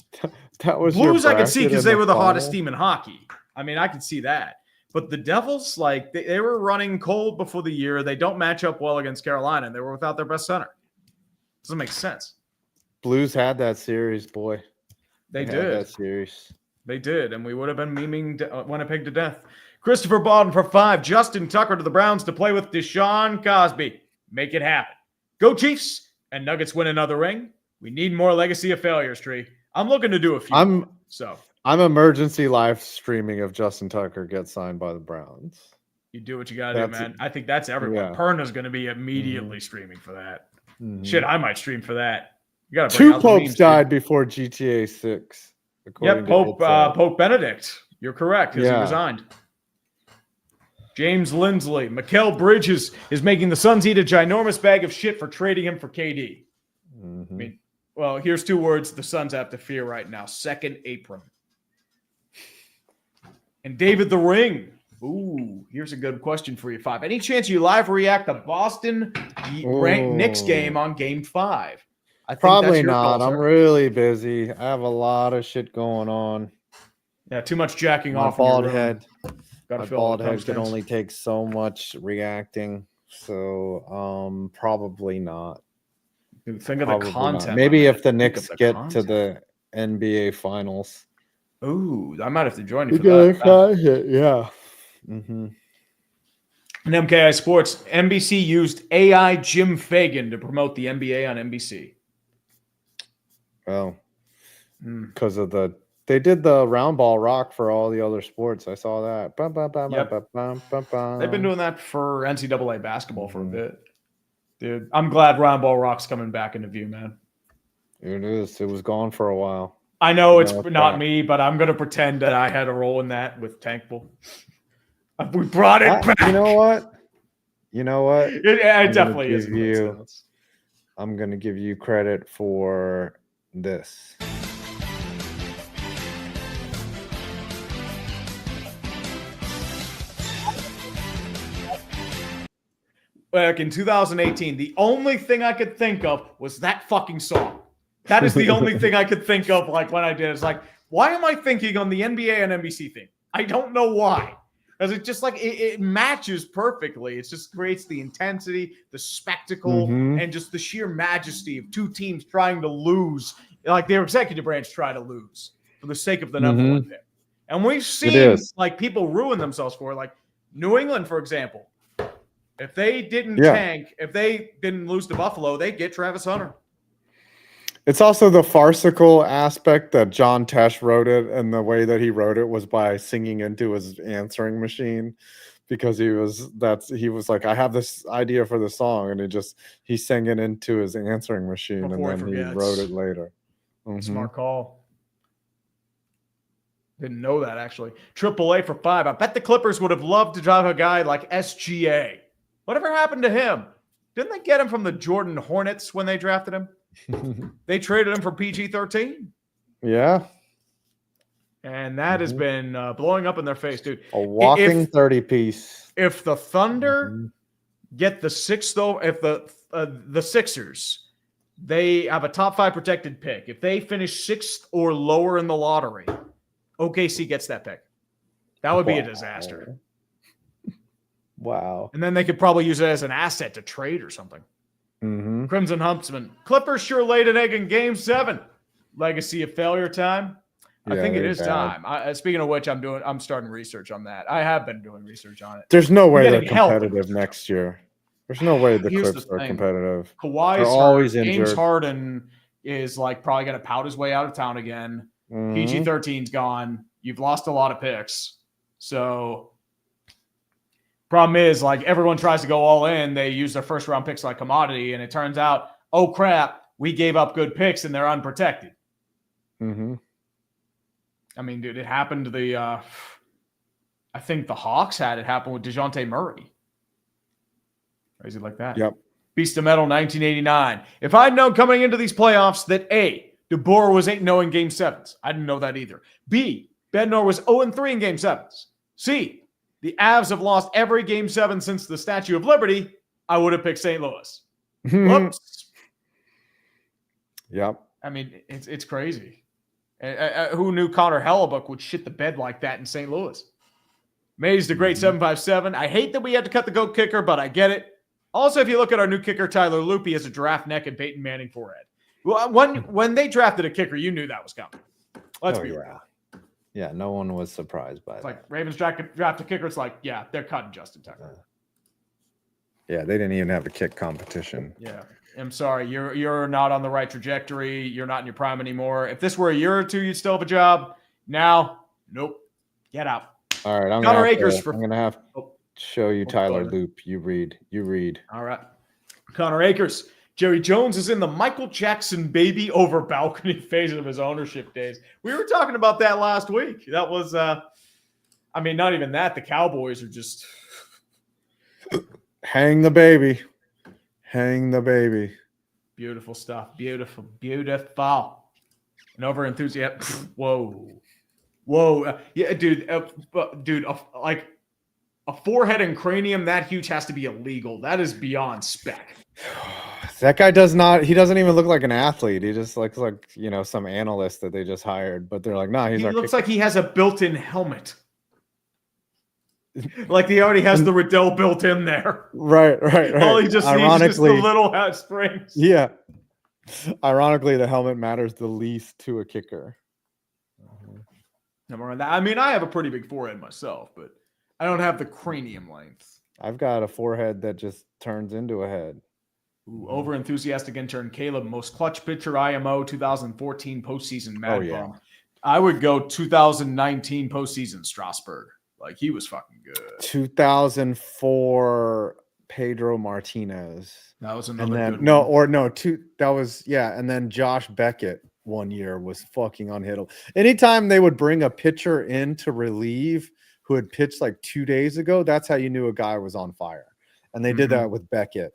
That was Blues. I could see because they were the final. hottest team in hockey. I mean, I could see that. But the Devils, like they were running cold before the year. They don't match up well against Carolina. And they were without their best center. Doesn't make sense. Blues had that series, boy. They did. Had that series. They did, and we would have been memeing Winnipeg to death. Christopher Bawden for 5. Justin Tucker to the Browns to play with Deshaun Cosby. Make it happen. Go Chiefs, and Nuggets win another ring. We need more legacy of failures, Tree. I'm looking to do a few. I'm emergency live streaming if Justin Tucker gets signed by the Browns. You do what you got to do, man. I think that's everyone. Yeah. Perna's going to be immediately streaming for that. Shit, I might stream for that. You got to 2 popes died before GTA 6. Yep, Pope Benedict. You're correct, because he resigned. James Lindsley. Mikal Bridges is making the Suns eat a ginormous bag of shit for trading him for KD. I mean, well, here's 2 words the Suns have to fear right now. Second apron. And David the Ring. Ooh, here's a good question for you, 5. Any chance you live react the Boston Knicks game on Game 5? I think probably not. I'm really busy. I have a lot of shit going on. Yeah, too much jacking off. My bald head can only take so much reacting. So probably not. Think of the content. Maybe if the Knicks get to the NBA Finals. Ooh, I might have to join you for that. Yeah. And MKI Sports, NBC used AI Jim Fagan to promote the NBA on NBC. Oh, because of they did the round ball rock for all the other sports. I saw that. They've been doing that for NCAA basketball for a bit. Dude, I'm glad round ball rock's coming back into view, man. It is. It was gone for a while. I know it's not me, but I'm going to pretend that I had a role in that with Tankful. We brought it back. You know what? It definitely is. I'm going to give you credit for this. like in 2018, the only thing I could think of was that fucking song. That is the only thing I could think of. Like when I did, it's like, why am I thinking on the NBA and NBC theme? I don't know why. Because it just like it matches perfectly. It just creates the intensity, the spectacle, and just the sheer majesty of two teams trying to lose, like their executive branch try to lose for the sake of the number one pick. And we've seen like people ruin themselves for it. Like New England, for example. If they didn't tank, if they didn't lose to Buffalo, they'd get Travis Hunter. It's also the farcical aspect that John Tesh wrote it, and the way that he wrote it was by singing into his answering machine, because he was like, I have this idea for the song, and he sang it into his answering machine, Before and then he wrote it later. Smart call. Didn't know that, actually. AAA for 5. I bet the Clippers would have loved to drive a guy like SGA. Whatever happened to him? Didn't they get him from the Jordan Hornets when they drafted him? They traded him for PG-13. Yeah. And that has been blowing up in their face, dude. A walking 30-piece. If the Thunder get the sixth, though, if the Sixers, they have a top 5 protected pick. If they finish 6th or lower in the lottery, OKC gets that pick. That would be a disaster. Wow. And then they could probably use it as an asset to trade or something. Crimson Huntsman. Clippers sure laid an egg in Game 7. Legacy of failure time. I think it is time. Speaking of which, I'm starting research on that. I have been doing research on it. There's no way they're competitive next year. There's no way the Clips are competitive. Kawhi's always injured. James Harden is like probably going to pout his way out of town again. PG-13's gone. You've lost a lot of picks. So problem is, like, everyone tries to go all in. They use their first round picks like commodity, and it turns out, oh crap, we gave up good picks and they're unprotected. I mean, dude, it happened to the I think the Hawks had it happen with DeJounte Murray. Crazy like that. Yep. Beast of Metal 1989. If I'd known coming into these playoffs that A, DeBoer was 8-0 in Game 7s. I didn't know that either. B, Bednar was 0-3 in Game 7s. C, the Avs have lost every Game 7 since the Statue of Liberty. I would have picked St. Louis. Whoops. Yep. I mean, it's crazy. Who knew Connor Hellebuck would shit the bed like that in St. Louis? Maze the Great 757. I hate that we had to cut the goat kicker, but I get it. Also, if you look at our new kicker, Tyler Loop, he has a giraffe neck and Peyton Manning forehead. Well, when they drafted a kicker, you knew that was coming. Let's be real. Yeah, no one was surprised by that. Like Ravens draft a kicker. It's like, yeah, they're cutting Justin Tucker. Yeah, they didn't even have a kick competition. Yeah, I'm sorry, you're not on the right trajectory. You're not in your prime anymore. If this were a year or two, you'd still have a job. Now, nope, get out. All right, I'm gonna have to show you Tyler Loop. You read. All right, Connor Akers. Jerry Jones is in the Michael Jackson baby over balcony phase of his ownership days. We were talking about that last week. That was, I mean, not even that. The Cowboys are just hang the baby. Hang the baby. Beautiful stuff. Beautiful. And over enthusiasm. Whoa. Yeah, dude. Like a forehead and cranium that huge has to be illegal. That is beyond spec. That guy he doesn't even look like an athlete. He just looks like, some analyst that they just hired, but they're like, nah, he looks like he has a built-in helmet. Like he already has the Riddell built in there. Right. All he just needs is the little hat springs. Yeah. Ironically, the helmet matters the least to a kicker. I mean, I have a pretty big forehead myself, but I don't have the cranium length. I've got a forehead that just turns into a head. Over enthusiastic intern Caleb, most clutch pitcher IMO 2014 postseason Mad Bum. I would go 2019 postseason Strasburg. Like he was fucking good. 2004 Pedro Martinez. That was another good one. And then Josh Beckett one year was fucking unhittable. Anytime they would bring a pitcher in to relieve who had pitched like 2 days ago, that's how you knew a guy was on fire. And they did that with Beckett.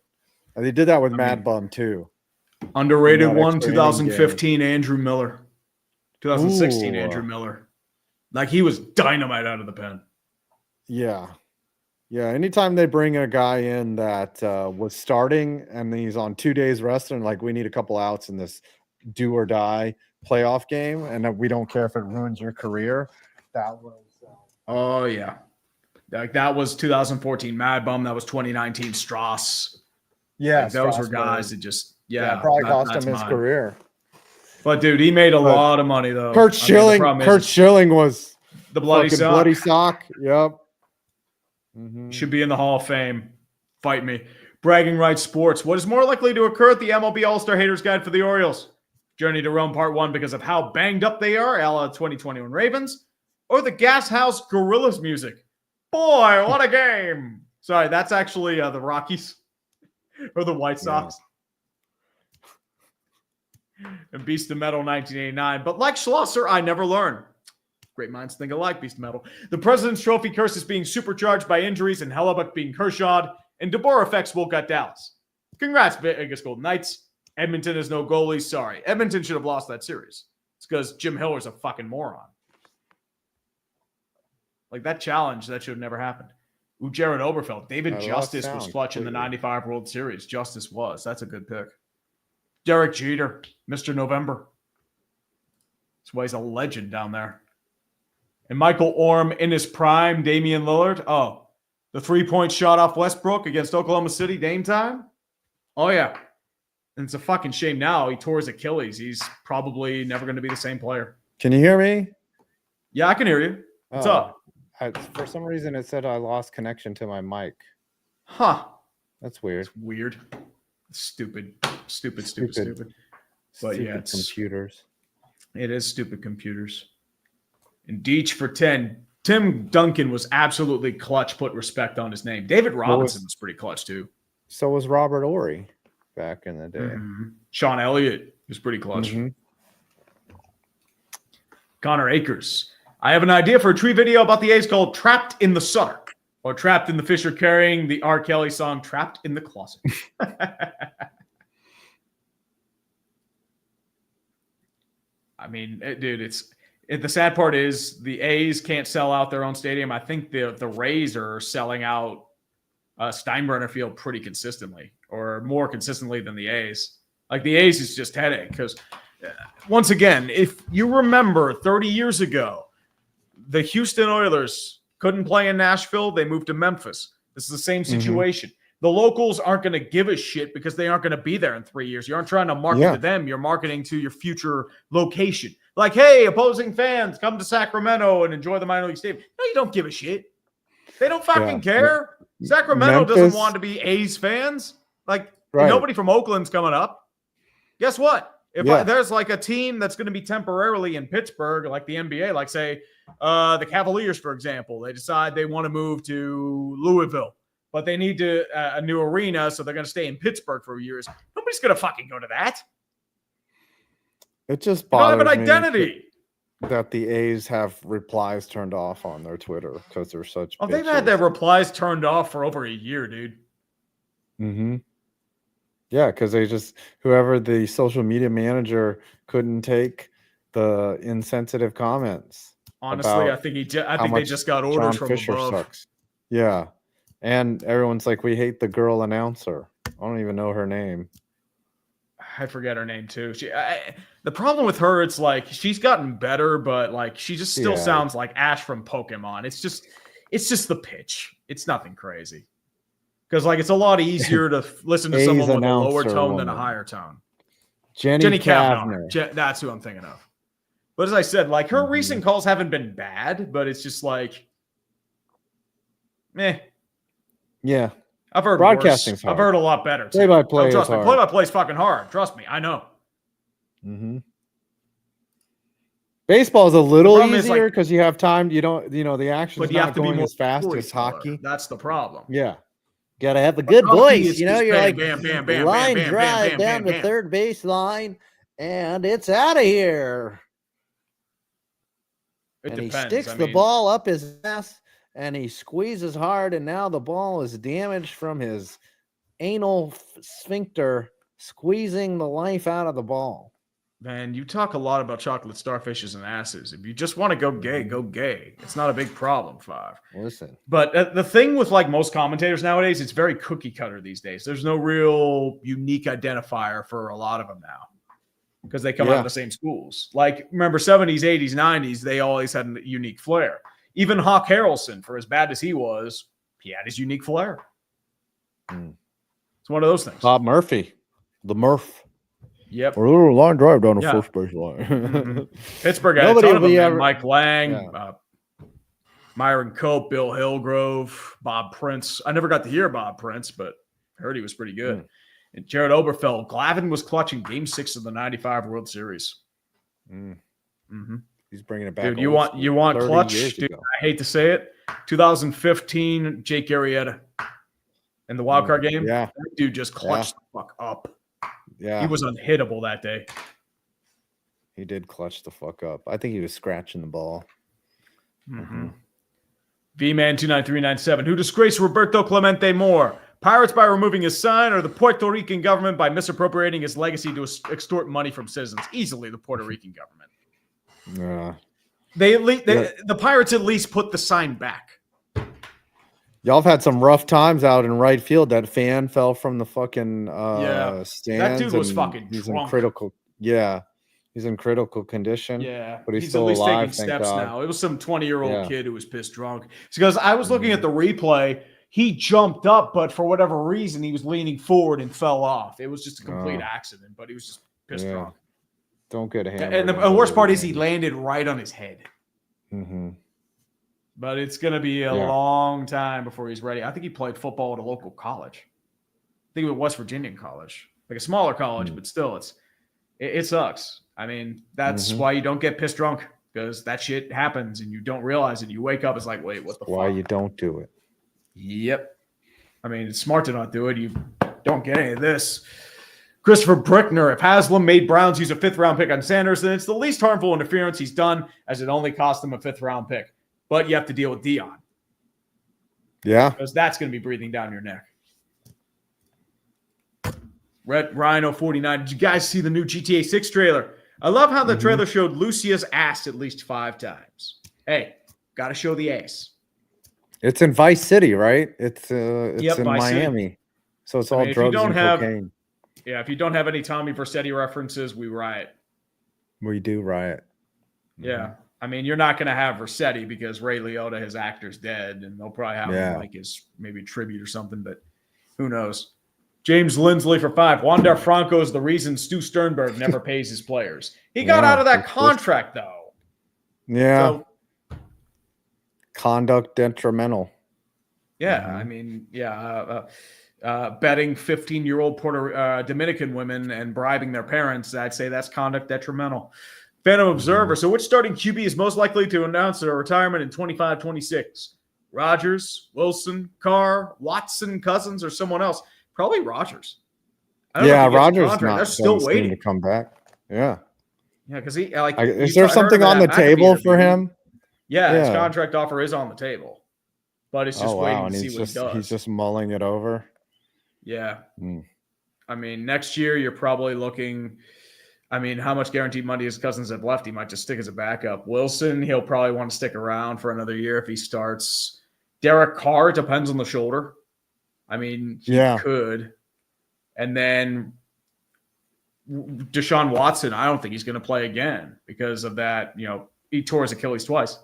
And they did that with Mad Bum too. Underrated one, 2015 Andrew Miller. 2016 Andrew Miller. Like he was dynamite out of the pen. Yeah. Yeah, anytime they bring a guy in that was starting and he's on 2 days rest and like we need a couple outs in this do or die playoff game, and we don't care if it ruins your career. That was Oh yeah, like that was 2014 Mad Bum. That was 2019 Strauss. yeah, Like, those were Strasburg. guys that just probably cost him his mine. career. But dude, he made a lot of money though. Kurt Schilling was the bloody sock. Bloody sock. Yep. Should be in the Hall of Fame. Fight me. Bragging Rights Sports. What is more likely to occur at the MLB All-Star Haters Guide for the Orioles? Journey to Rome Part 1 because of how banged up they are, a la 2021 Ravens, or the Gas House Gorillas music? Boy, what a game. Sorry, that's actually the Rockies or the White Sox. And Beast of Metal 1989. But like Schlosser, I never learn. Great minds think alike, Beast of Metal. The President's Trophy curse is being supercharged by injuries and Hellebuck being Kershawed, and DeBoer affects Wolcott Dallas. Congrats, Vegas Golden Knights. Edmonton has no goalies. Sorry. Edmonton should have lost that series. It's because Jim Hiller's a fucking moron. Like that challenge, that should have never happened. Ooh, Jared Oberfeld. David Justice was clutch in the 95 World Series. Justice was. That's a good pick. Derek Jeter, Mr. November. That's why he's a legend down there. And Michael Orm in his prime, Damian Lillard. Oh, the 3-point shot off Westbrook against Oklahoma City, Dame time. Oh, yeah. And it's a fucking shame now. He tore his Achilles. He's probably never going to be the same player. Can you hear me? Yeah, I can hear you. What's up? For some reason, it said I lost connection to my mic. Huh. That's weird. It's weird. Stupid. But Stupid yeah, computers. It is stupid computers. And Deech for 10. Tim Duncan was absolutely clutch. Put respect on his name. David Robinson was pretty clutch too. So was Robert Ory back in the day. Mm-hmm. Sean Elliott was pretty clutch. Mm-hmm. Connor Akers. I have an idea for a tree video about the A's called Trapped in the Sutter or Trapped in the Fisher carrying the R. Kelly song Trapped in the Closet. I mean, dude, the sad part is the A's can't sell out their own stadium. I think the Rays are selling out Steinbrenner Field pretty consistently, or more consistently than the A's. Like the A's is just headache because, once again, if you remember 30 years ago, the Houston Oilers couldn't play in Nashville. They moved to Memphis. This is the same situation. Mm-hmm. The locals aren't going to give a shit because they aren't going to be there in 3 years. You aren't trying to market to them. You're marketing to your future location. Like, hey, opposing fans, come to Sacramento and enjoy the minor league stadium. No, you don't give a shit. They don't fucking care. Sacramento doesn't want to be A's fans. Like, nobody from Oakland's coming up. Guess what? If there's like a team that's going to be temporarily in Pittsburgh, like the NBA, like say the Cavaliers, for example, they decide they want to move to Louisville, but they need a new arena, so they're going to stay in Pittsburgh for years. Nobody's going to fucking go to that. It just bothers me. They don't have an identity. That the A's have replies turned off on their Twitter because they're such. Oh, they've had their replies turned off for over a year, dude. Mm-hmm. Yeah, because whoever the social media manager couldn't take the insensitive comments. Honestly, I think they just got orders John from Fisher above. Sucks. Yeah, and everyone's like, we hate the girl announcer. I don't even know her name. I forget her name too. The problem with her, it's like she's gotten better, but like she just still sounds like Ash from Pokemon. It's just the pitch. It's nothing crazy. Because like it's a lot easier to listen to someone with a lower tone than a higher tone. Jenny Kavner. That's who I'm thinking of. But as I said, like her recent calls haven't been bad, but it's just like, meh. Yeah. I've heard broadcasting's worse. hard. I've heard a lot better. Play-by-play trust me. hard. Play-by-play is fucking hard. Trust me. I know. Mm-hmm. Baseball is a little easier because you have time. You don't, the action's not going as fast as hockey. That's the problem. Yeah. Got to have a good voice. You're like line drive down the third base line, and it's out of here. It depends. He sticks the ball up his ass, and he squeezes hard, and now the ball is damaged from his anal sphincter squeezing the life out of the ball. Man, you talk a lot about chocolate starfishes and asses. If you just want to go gay, go gay. It's not a big problem, Five. Listen. But the thing with like most commentators nowadays, it's very cookie cutter these days. There's no real unique identifier for a lot of them now because they come out of the same schools. Like, remember 70s, 80s, 90s, they always had a unique flair. Even Hawk Harrelson, for as bad as he was, he had his unique flair. It's one of those things. Bob Murphy, the Murph. Yep. Or a little line drive down the first base line. Pittsburgh had a ton of them, man. Mike Lang, Myron Cope, Bill Hillgrove, Bob Prince. I never got to hear Bob Prince, but I heard he was pretty good. And Jared Oberfeld. Glavine was clutching Game 6 of the 95 World Series. He's bringing it back. Dude, you want clutch? Dude, I hate to say it. 2015, Jake Arrieta in the wild card game. Yeah. That dude just clutched the fuck up. Yeah. He was unhittable that day. He did clutch the fuck up. I think he was scratching the ball. V-Man 29397. Who disgraced Roberto Clemente more? Pirates by removing his sign, or the Puerto Rican government by misappropriating his legacy to extort money from citizens? Easily the Puerto Rican government. The Pirates at least put the sign back. Y'all have had some rough times out in right field. That fan fell from the fucking stands. That dude was fucking he's drunk. in critical. Yeah, he's in critical condition. Yeah, but he's at still least alive. taking steps now. It was some 20-year-old kid who was pissed drunk. Because I was looking at the replay. He jumped up, but for whatever reason, he was leaning forward and fell off. It was just a complete accident, but he was just pissed drunk. Don't get hammered. And the worst part is he landed right on his head. Mm-hmm. But it's going to be a long time before he's ready. I think he played football at a local college. I think it was West Virginia college, like a smaller college, but still, it sucks. I mean, that's why you don't get pissed drunk, because that shit happens and you don't realize it. You wake up, it's like, wait, what the fuck? Why you don't do it? Yep. I mean, it's smart to not do it. You don't get any of this. Christopher Brickner, if Haslam made Browns use a 5th-round pick on Sanders, then it's the least harmful interference he's done, as it only cost him a 5th-round pick. But you have to deal with Dion. Yeah. Because that's going to be breathing down your neck. Red Rhino 49. Did you guys see the new GTA 6 trailer? I love how the trailer showed Lucia's ass at least 5 times. Hey, got to show the ass. It's in Vice City, right? It's in Vice Miami. City. So it's all drugs and cocaine. Yeah, if you don't have any Tommy Vercetti references, we riot. We do riot. Yeah. I mean, you're not going to have Vercetti because Ray Liotta, his actor's dead, and they'll probably have him like his maybe tribute or something, but who knows? James Lindsley for 5. Wander Franco is the reason Stu Sternberg never pays his players. He got out of that contract, though. Yeah. So, conduct detrimental. Yeah, I mean, betting 15-year-old Dominican women and bribing their parents, I'd say that's conduct detrimental. Phantom Observer. So which starting QB is most likely to announce their retirement in 25-26? Rodgers, Wilson, Carr, Watson, Cousins, or someone else? Probably Rodgers. Rodgers not still waiting to come back. Yeah. Yeah, because he is there something on the table for him? Yeah, his contract offer is on the table. But it's just waiting to see what he does. He's just mulling it over. Yeah. I mean, next year you're probably looking. I mean, how much guaranteed money his Cousins have left? He might just stick as a backup. Wilson, he'll probably want to stick around for another year if he starts. Derek Carr, it depends on the shoulder. I mean, he could. And then Deshaun Watson, I don't think he's going to play again because of that. You know, he tore his Achilles twice.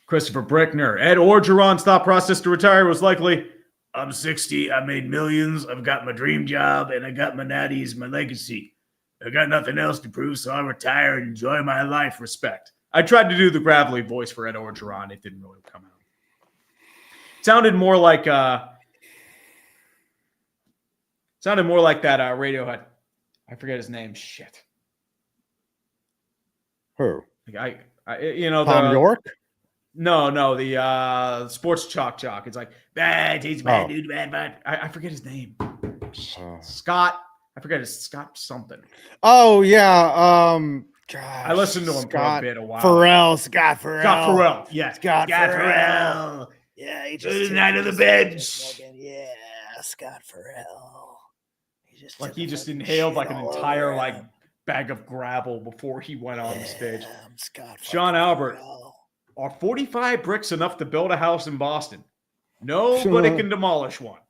Christopher Brickner. Ed Orgeron's thought process to retire was likely, I'm 60, I made millions, I've got my dream job, and I got my natties, my legacy. I got nothing else to prove, so I'll retire and enjoy my life. Respect. I tried to do the gravelly voice for Ed Orgeron. It didn't really come out. It sounded more like that Radiohead. I forget his name. Shit. Who? Tom York? No, the sports chalk. It's like bad, he's bad, dude, bad. I forget his name. Scott. I forget his Scott something. Oh yeah. Gosh, I listened to him for a bit a while. Scott Farrell. Yeah. Scott Farrell. Yeah, he just night of the bench. Yeah, Scott Farrell. He Like he just inhaled like an entire like bag of gravel before he went on the stage. Sean Albert, are 45 bricks enough to build a house in Boston? No, but it can demolish one.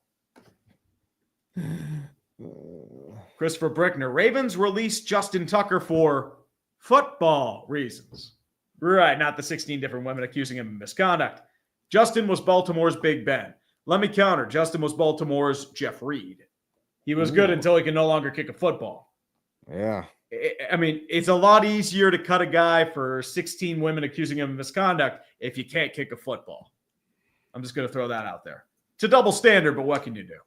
Christopher Brickner, Ravens released Justin Tucker for football reasons. Right, not the 16 different women accusing him of misconduct. Justin was Baltimore's Big Ben. Let me counter. Justin was Baltimore's Jeff Reed. He was good until he could no longer kick a football. Yeah. I mean, it's a lot easier to cut a guy for 16 women accusing him of misconduct if you can't kick a football. I'm just going to throw that out there. It's a double standard, but what can you do?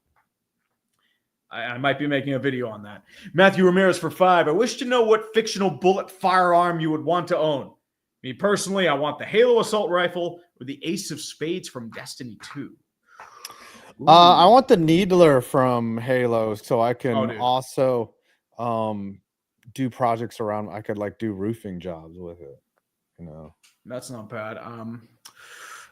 I might be making a video on that. Matthew Ramirez for 5. I wish to know what fictional bullet firearm you would want to own. Me personally, I want the Halo assault rifle or the Ace of Spades from Destiny 2. I want the Needler from Halo so I can also do projects around. I could like do roofing jobs with it. You know, that's not bad.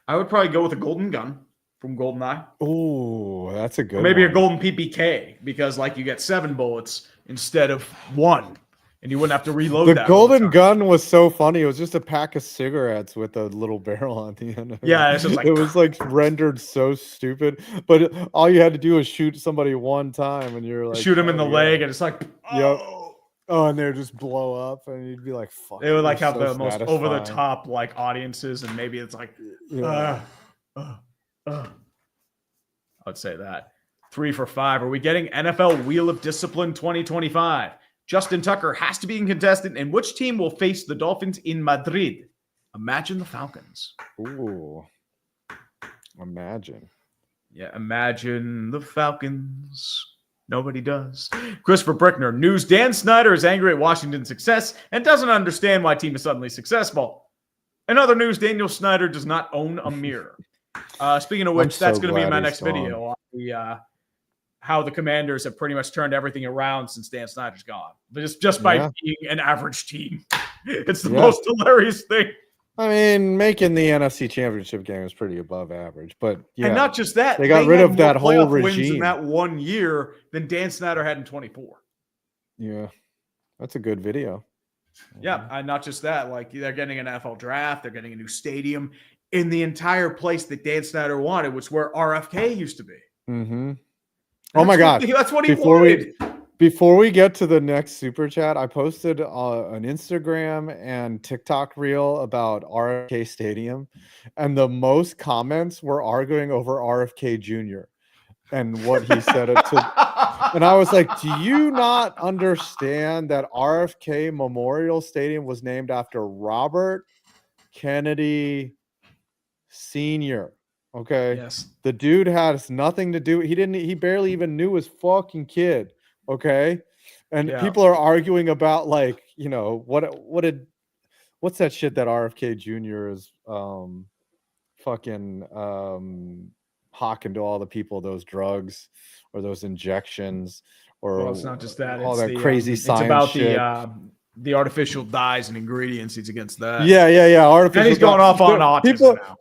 I would probably go with a golden gun from GoldenEye. Oh, that's a good. Or maybe one. a golden PPK because like you get 7 bullets instead of 1. And you wouldn't have to reload the that. The golden gun was so funny. It was just a pack of cigarettes with a little barrel on the end of it. Yeah, it's just like, it was like rendered so stupid. But all you had to do was shoot somebody one time, and you're like, shoot him in the leg, and it's like, yep. Oh, and they just blow up, and you'd be like, "Fuck." They would like have the most over the top like audiences, and maybe it's like, I would say that 3 for 5. Are we getting NFL Wheel of Discipline 2025? Justin Tucker has to be incontestant, and which team will face the Dolphins in Madrid? Imagine the Falcons. Ooh. Imagine. Yeah, imagine the Falcons. Nobody does. Christopher Brickner, news. Dan Snyder is angry at Washington's success and doesn't understand why team is suddenly successful. In other news, Daniel Snyder does not own a mirror. Speaking of which, that's going to be in my next video. How the Commanders have pretty much turned everything around since Dan Snyder's gone. Just by being an average team. It's the most hilarious thing. I mean, making the NFC Championship game is pretty above average, but and not just that, they got rid of that whole regime wins in that 1 year than Dan Snyder had in 24. Yeah, that's a good video. Yeah, and not just that, like they're getting an NFL draft, they're getting a new stadium in the entire place that Dan Snyder wanted, which is where RFK used to be. Mm-hmm. Oh my God! That's what he wanted. Before we get to the next super chat, I posted an Instagram and TikTok reel about RFK Stadium, and the most comments were arguing over RFK Jr. and what he said it to. And I was like, do you not understand that RFK Memorial Stadium was named after Robert Kennedy Sr.? Okay. Yes. The dude has nothing to do. He barely even knew his fucking kid. Okay. And people are arguing about like, you know, what's that shit that RFK Jr. is fucking hawking to all the people, those drugs or those injections or it's not just that, all that crazy science. It's about shit. The artificial dyes and ingredients. He's against that. Yeah. Artificial and he's going off on autism now.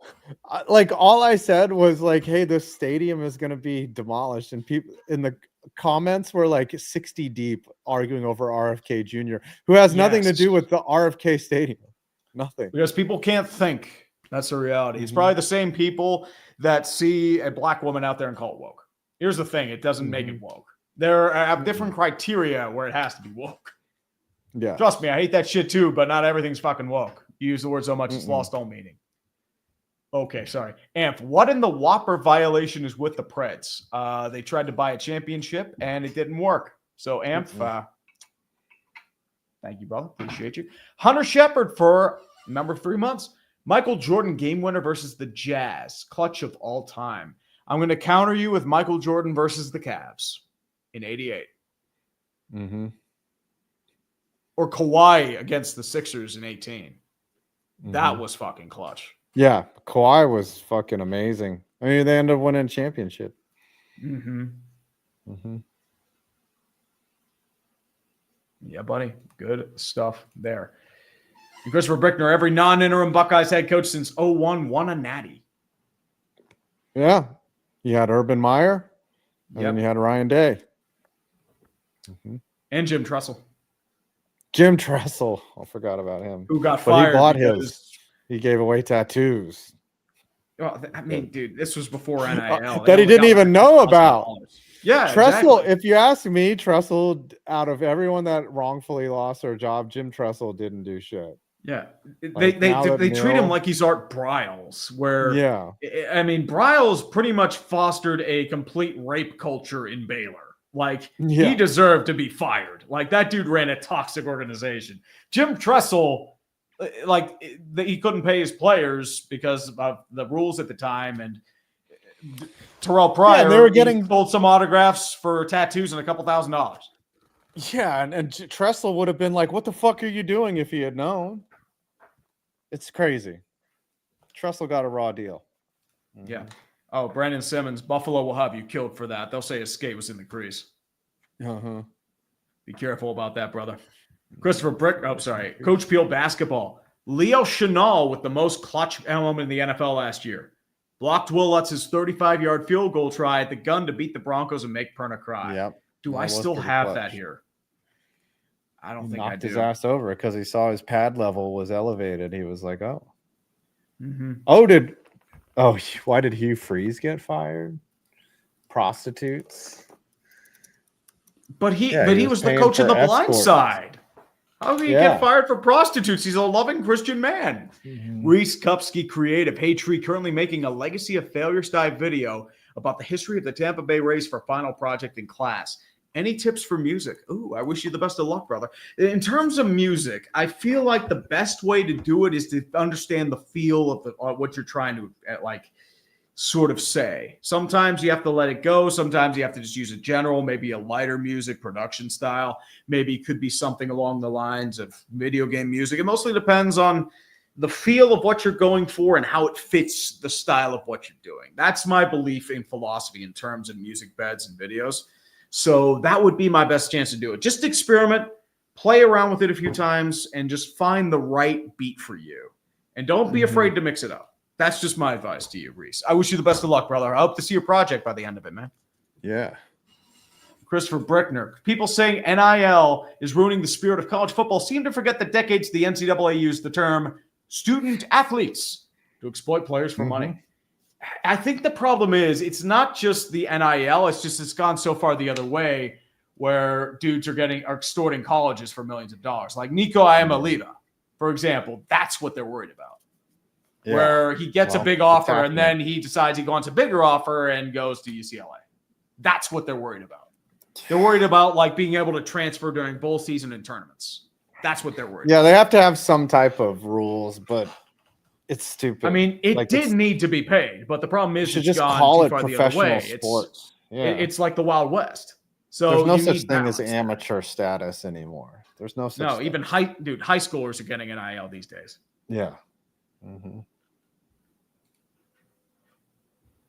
Like all I said was like, hey, this stadium is going to be demolished. And people in the comments were like 60 deep arguing over RFK Jr., who has nothing to do with the RFK Stadium. Nothing. Because people can't think. That's the reality. It's probably the same people that see a black woman out there and call it woke. Here's the thing. It doesn't make it woke. There are different criteria where it has to be woke. Yeah. Trust me, I hate that shit too, but not everything's fucking woke. You use the word so much, it's lost all meaning. Okay, sorry. Amp, what in the Whopper violation is with the Preds? They tried to buy a championship, and it didn't work. So, Amp, thank you, brother. Appreciate you. Hunter Shepard for number 3 months. Michael Jordan game winner versus the Jazz. Clutch of all time. I'm going to counter you with Michael Jordan versus the Cavs in 88. Mm-hmm. Or Kawhi against the Sixers in 18. That was fucking clutch. Yeah, Kawhi was fucking amazing. I mean, they ended up winning a championship. Yeah, buddy. Good stuff there. And Christopher Brickner, every non-interim Buckeyes head coach since 2001 won a natty. Yeah. You had Urban Meyer, and then you had Ryan Day. And Jim Tressel. Jim Tressel. I forgot about him. Who got But fired he bought because, his. He gave away tattoos. well, I mean, dude, this was before NIL. That he didn't even know about. Yeah, Tressel, exactly. if you ask me, Tressel, out of everyone that wrongfully lost their job, Jim Tressel didn't do shit. Yeah, Like, they treat him like he's Art Briles, where Yeah. I mean, Briles pretty much fostered a complete rape culture in Baylor. Like Yeah. he deserved to be fired. Like that dude ran a toxic organization. Jim Tressel, like he couldn't pay his players because of the rules at the time, and Terrell Pryor, they were getting sold some autographs for tattoos and a couple $1,000s. Yeah, and Tressel would have been like, "What the fuck are you doing?" if he had known. It's crazy. Tressel got a raw deal. Yeah. Oh, Brandon Simmons, Buffalo will have you killed for that. They'll say his skate was in the crease. Be careful about that, brother. Christopher Brick. Oh, sorry. Coach Peel basketball. Leo Chenal with the most clutch element in the NFL last year. Blocked Will Lutz's 35-yard field goal try at the gun to beat the Broncos and make Perna cry. Yep. Do I still have that here? I don't think I do. Knocked his ass over because he saw his pad level was elevated. He was like, "Oh, why did Hugh Freeze get fired? Prostitutes." But he he was was the paying coach of for the Blind escorts. Side. How did he Yeah. get fired for prostitutes? He's a loving Christian man. Reese Kupski Creative. Hey, Tree, currently making a Legacy of Failure style video about the history of the Tampa Bay Rays for final project in class. Any tips for music? Ooh, I wish you the best of luck, brother. In terms of music, I feel like the best way to do it is to understand the feel of what you're trying to sort of say. Sometimes you have to let it go. Sometimes you have to just use a general, maybe a lighter music production style. Maybe it could be something along the lines of video game music. It mostly depends on the feel of what you're going for and how it fits the style of what you're doing. That's my belief in philosophy in terms of music beds and videos. So that would be my best chance to do it. Just experiment, play around with it a few times, and just find the right beat for you. And don't be afraid to mix it up. That's just my advice to you, Reese. I wish you the best of luck, brother. I hope to see your project by the end of it, man. Yeah. Christopher Brickner. People saying NIL is ruining the spirit of college football seem to forget the decades the NCAA used the term student athletes to exploit players for money. I think the problem is it's not just the NIL. It's gone so far the other way where dudes are extorting colleges for millions of dollars. Like Nico Iamaleava, for example. That's what they're worried about. Yeah. Where he gets a big offer and then he decides he wants a bigger offer and goes to UCLA. That's what they're worried about. They're worried about like being able to transfer during bowl season and tournaments. That's what they're worried about. Yeah, they have to have some type of rules, but it's stupid. I mean, it did need to be paid, but the problem is it's just gone call too it far professional the other way. sports. It's like the Wild West. So there's no you such need thing as balance. amateur status anymore. There's no such thing. Even high schoolers are getting an NIL these days. Yeah.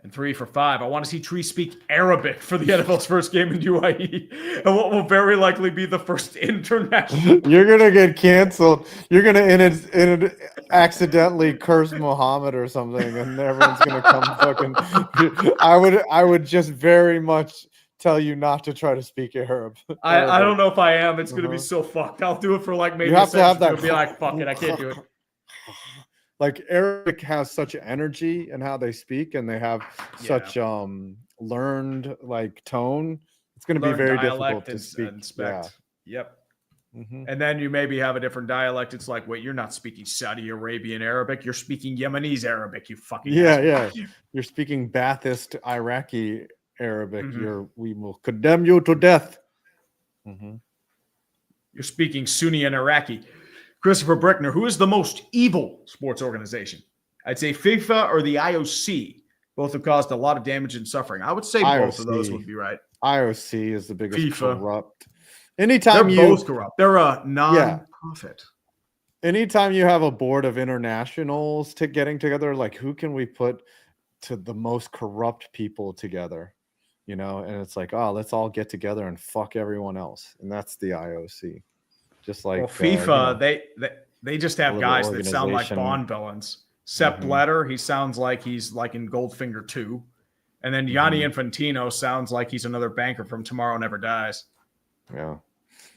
And 3 for 5. I want to see Tree speak Arabic for the NFL's first game in UAE, and what will very likely be the first international. You're gonna get canceled. You're gonna accidentally curse Muhammad or something, and everyone's gonna come fucking. I would just very much tell you not to try to speak Arab. I don't know if I am. It's gonna be so fucked. I'll do it for like maybe. You have to have that. It'll be like fuck it. I can't do it. Like Arabic has such energy in how they speak, and they have such learned like tone. It's going to be very difficult to speak. Yep. And then you maybe have a different dialect. It's like, wait, you're not speaking Saudi Arabian Arabic. You're speaking Yemenese Arabic. You fucking asshole. You're speaking Baathist Iraqi Arabic. We will condemn you to death. You're speaking Sunni and Iraqi. Christopher Brickner, who is the most evil sports organization? I'd say FIFA or the IOC. Both have caused a lot of damage and suffering. I would say both of those would be right. IOC is the biggest FIFA. Corrupt. Anytime they're both corrupt. They're a non-profit. Anytime you have a board of internationals getting together, like who can we put to the most corrupt people together? You know, and it's like, oh, let's all get together and fuck everyone else. And that's the IOC. Just like FIFA, they just have guys that sound like Bond villains. Sepp Blatter, he sounds like he's like in Goldfinger 2. And then Gianni Infantino sounds like he's another banker from Tomorrow Never Dies. Yeah.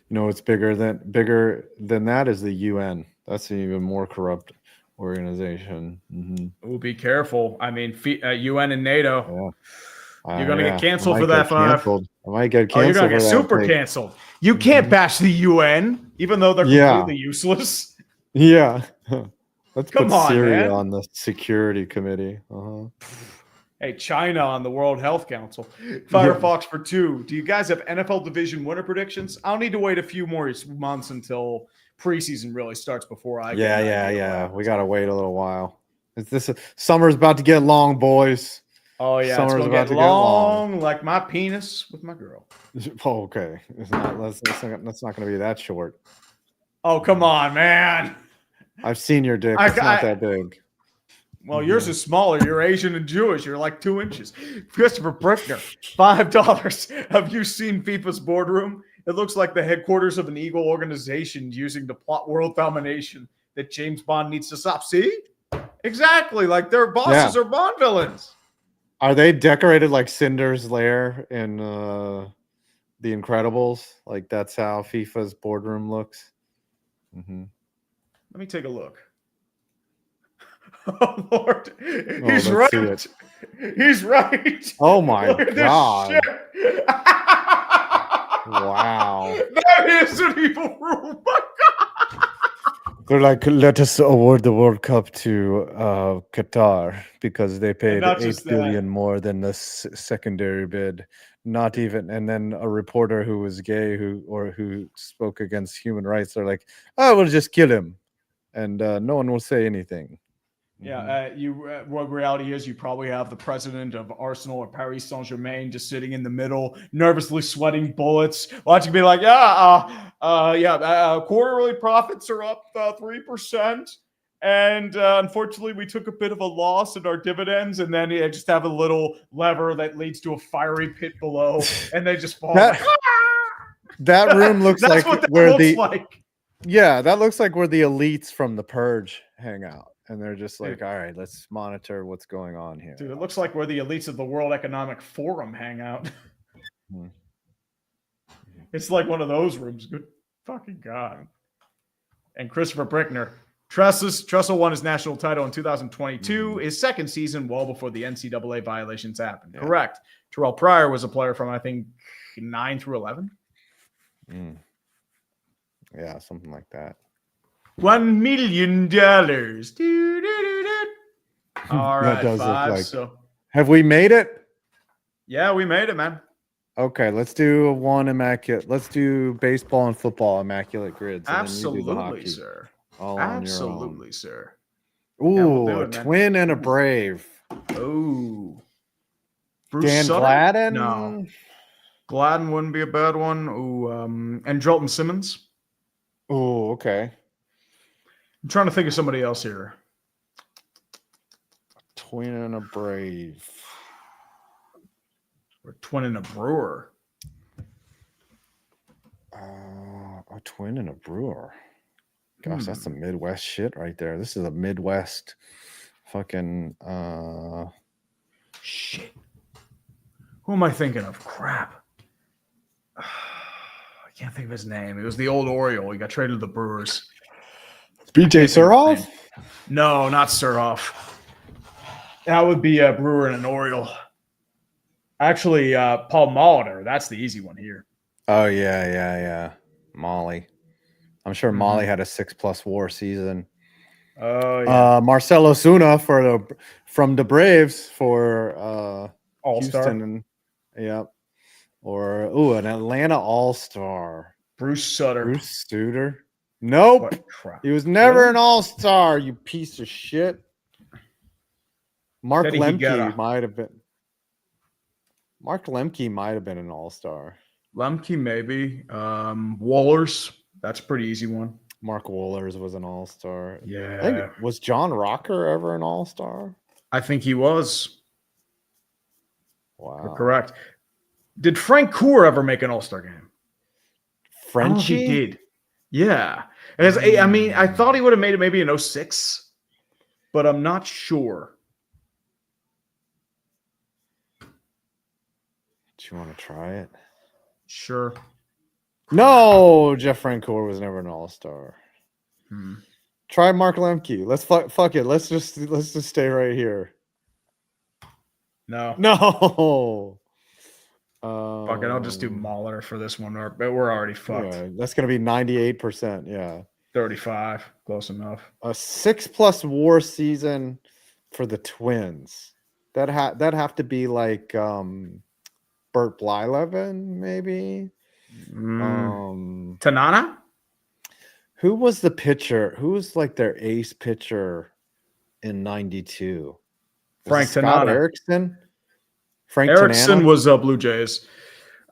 You know what's bigger than that is the UN. That's an even more corrupt organization. Oh, be careful. I mean, UN and NATO. Yeah. You're gonna get Yeah. canceled for that, Five. I might get Oh, you're canceled gonna get for that. super canceled. You can't bash the UN, even though they're completely useless. Yeah. Let's Come put on, Syria man. on the security committee. Hey, China on the World Health Council. Firefox for 2. Do you guys have NFL division winner predictions? I'll need to wait a few more months until preseason really starts before I get an idea. We gotta wait a little while. Summer's about to get long, boys. Oh yeah, Summer's it's gonna about get to get long. long, like my penis with my girl. Oh, okay. It's not. That's not gonna be that short. Oh come on, man. I've seen your dick. It's not that big. Well, yours is smaller. You're Asian and Jewish. You're like 2 inches. Christopher Brickner, $5. Have you seen FIFA's boardroom? It looks like the headquarters of an evil organization using to plot world domination that James Bond needs to stop. See? Exactly. Like their bosses are Bond villains. Are they decorated like Cinder's lair in The Incredibles? Like that's how FIFA's boardroom looks? Let me take a look. Oh Lord, he's right. He's right. Oh my God! Wow, that is an evil room. My God. They're like, let us award the World Cup to Qatar because they paid $8 billion more than the secondary bid. Not even, and then a reporter who was gay who spoke against human rights. They're like, "I will just kill him," and no one will say anything. Yeah, what reality is, you probably have the president of Arsenal or Paris Saint-Germain just sitting in the middle, nervously sweating bullets, watching me like, quarterly profits are up 3%. And unfortunately, we took a bit of a loss in our dividends, and then you just have a little lever that leads to a fiery pit below, and they just fall. That room looks That's like what that where looks like. Yeah, that looks like where the elites from The Purge hang out. And they're just like, all right, let's monitor what's going on here. Dude, it looks like where the elites of the World Economic Forum hang out. It's like one of those rooms. Good fucking God. And Christopher Brickner. Tressel won his national title in 2022, his second season, well before the NCAA violations happened. Yeah. Correct. Terrell Pryor was a player from, I think, 9 through 11. Yeah, something like that. $1 million. All right, does Five. Look like... So, have we made it? Yeah, we made it, man. Okay, let's do one immaculate. Let's do baseball and football immaculate grids. Absolutely, sir. All absolutely, sir. Ooh, yeah, we'll a twin and a brave. Oh, Dan Gladden. No, Gladden wouldn't be a bad one. Ooh, and Drelton Simmons. Oh, okay. I'm trying to think of somebody else here. Twin and a brave. Or twin and a brewer. A twin and a brewer. Gosh, that's some Midwest shit right there. This is a Midwest fucking shit. Who am I thinking of? Crap. I can't think of his name. It was the old Oriole. He got traded to the Brewers. BJ Surhoff? No, not Surhoff. That would be a Brewer and an Oriole. Actually, Paul Molitor. That's the easy one here. Oh, yeah. Molly. I'm sure Molly had a 6+ WAR season. Oh, yeah. Marcell Ozuna from the Braves for All-Star. Yep. Or, an Atlanta All-Star. Bruce Sutter. Nope. He was never an All-Star, you piece of shit. Mark Lemke might have been. Mark Lemke might have been an All-Star. Lemke, maybe. Wohlers. That's a pretty easy one. Mark Wohlers was an All-Star. Yeah. Was John Rocker ever an All-Star? I think he was. Wow. You're correct. Did Frank Coor ever make an All-Star game? Frenchie? He did. Yeah. I mean, I thought he would have made it maybe in 06, but I'm not sure. Do you want to try it? Sure. No, Jeff Francoeur was never an all-star. Hmm. Try Mark Lemke. Let's fuck it. Let's just stay right here. No. No. Fuck it. I'll just do Mahler for this one. But we're already fucked. Yeah, that's gonna be 98%. Yeah. 35. Close enough. A 6+ WAR season for the Twins. That'd have to be like Bert Blyleven, maybe. Tanana? Who was the pitcher? Who was like their ace pitcher in '92? Frank Scott Tanana. Erickson. Frank Erickson Tanana? was Blue Jays.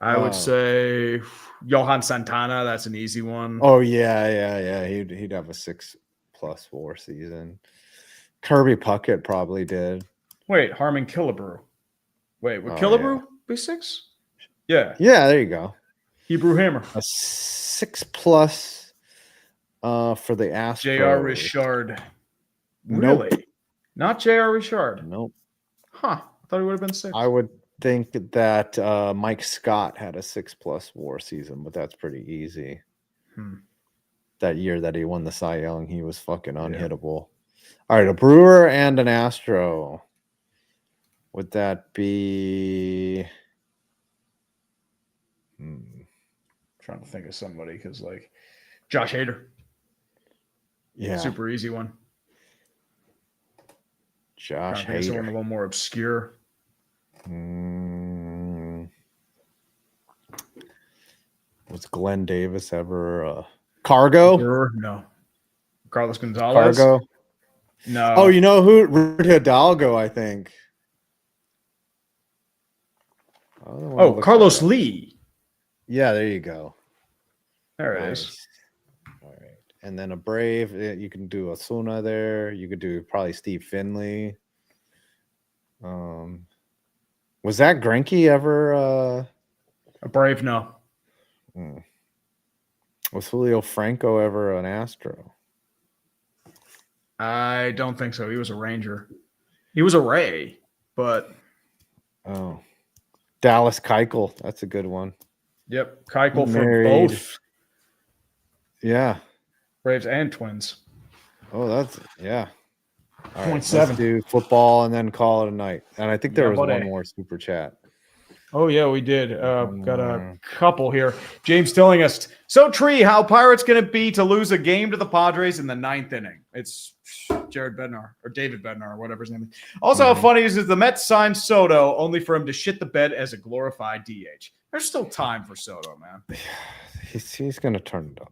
I would say Johan Santana. That's an easy one. Oh yeah. He'd have a 6+ WAR season. Kirby Puckett probably did. Wait, Harmon Killebrew. Wait, would Oh, Killebrew be 6? Yeah. Yeah, there you go. Hebrew Hammer. A 6+ for the Astros. J.R. Richard. Nope. Really? Not J.R. Richard. Nope. Huh. I thought he would have been 6. I would think that Mike Scott had a 6+ WAR season, but that's pretty easy. That year that he won the Cy Young, he was fucking unhittable. All right, a Brewer and an Astro. Would that be? Trying to think of somebody because, like, Josh Hader. Yeah. Super easy one. Josh Hader. One a Hader. little more obscure. Was Glenn Davis ever Cargo? Brewer? No. Carlos Gonzalez? Cargo? No. Oh, you know who? Rudy Hidalgo, I think. Oh, Carlos Lee. Yeah, there you go. There it is. All right. And then a Brave. You can do Osuna there. You could do probably Steve Finley. Was that Greinke ever? A Brave? No. Was Julio Franco ever an Astro? I don't think so. He was a Ranger. He was a Ray, but Oh, Dallas Keuchel. That's a good one. Yep, Keuchel for Married. both Yeah. Braves and Twins. Oh, that's yeah. All right, 0.7. let's do football and then call it a night. And I think there was buddy. one more super chat. Oh, yeah, we did. Got a couple here. James telling us, so Tree, how Pirates going to be to lose a game to the Padres in the 9th inning? It's Jared Bednar or David Bednar or whatever his name is. Also, how funny is the Mets signed Soto only for him to shit the bed as a glorified DH. There's still time for Soto, man. He's going to turn it up.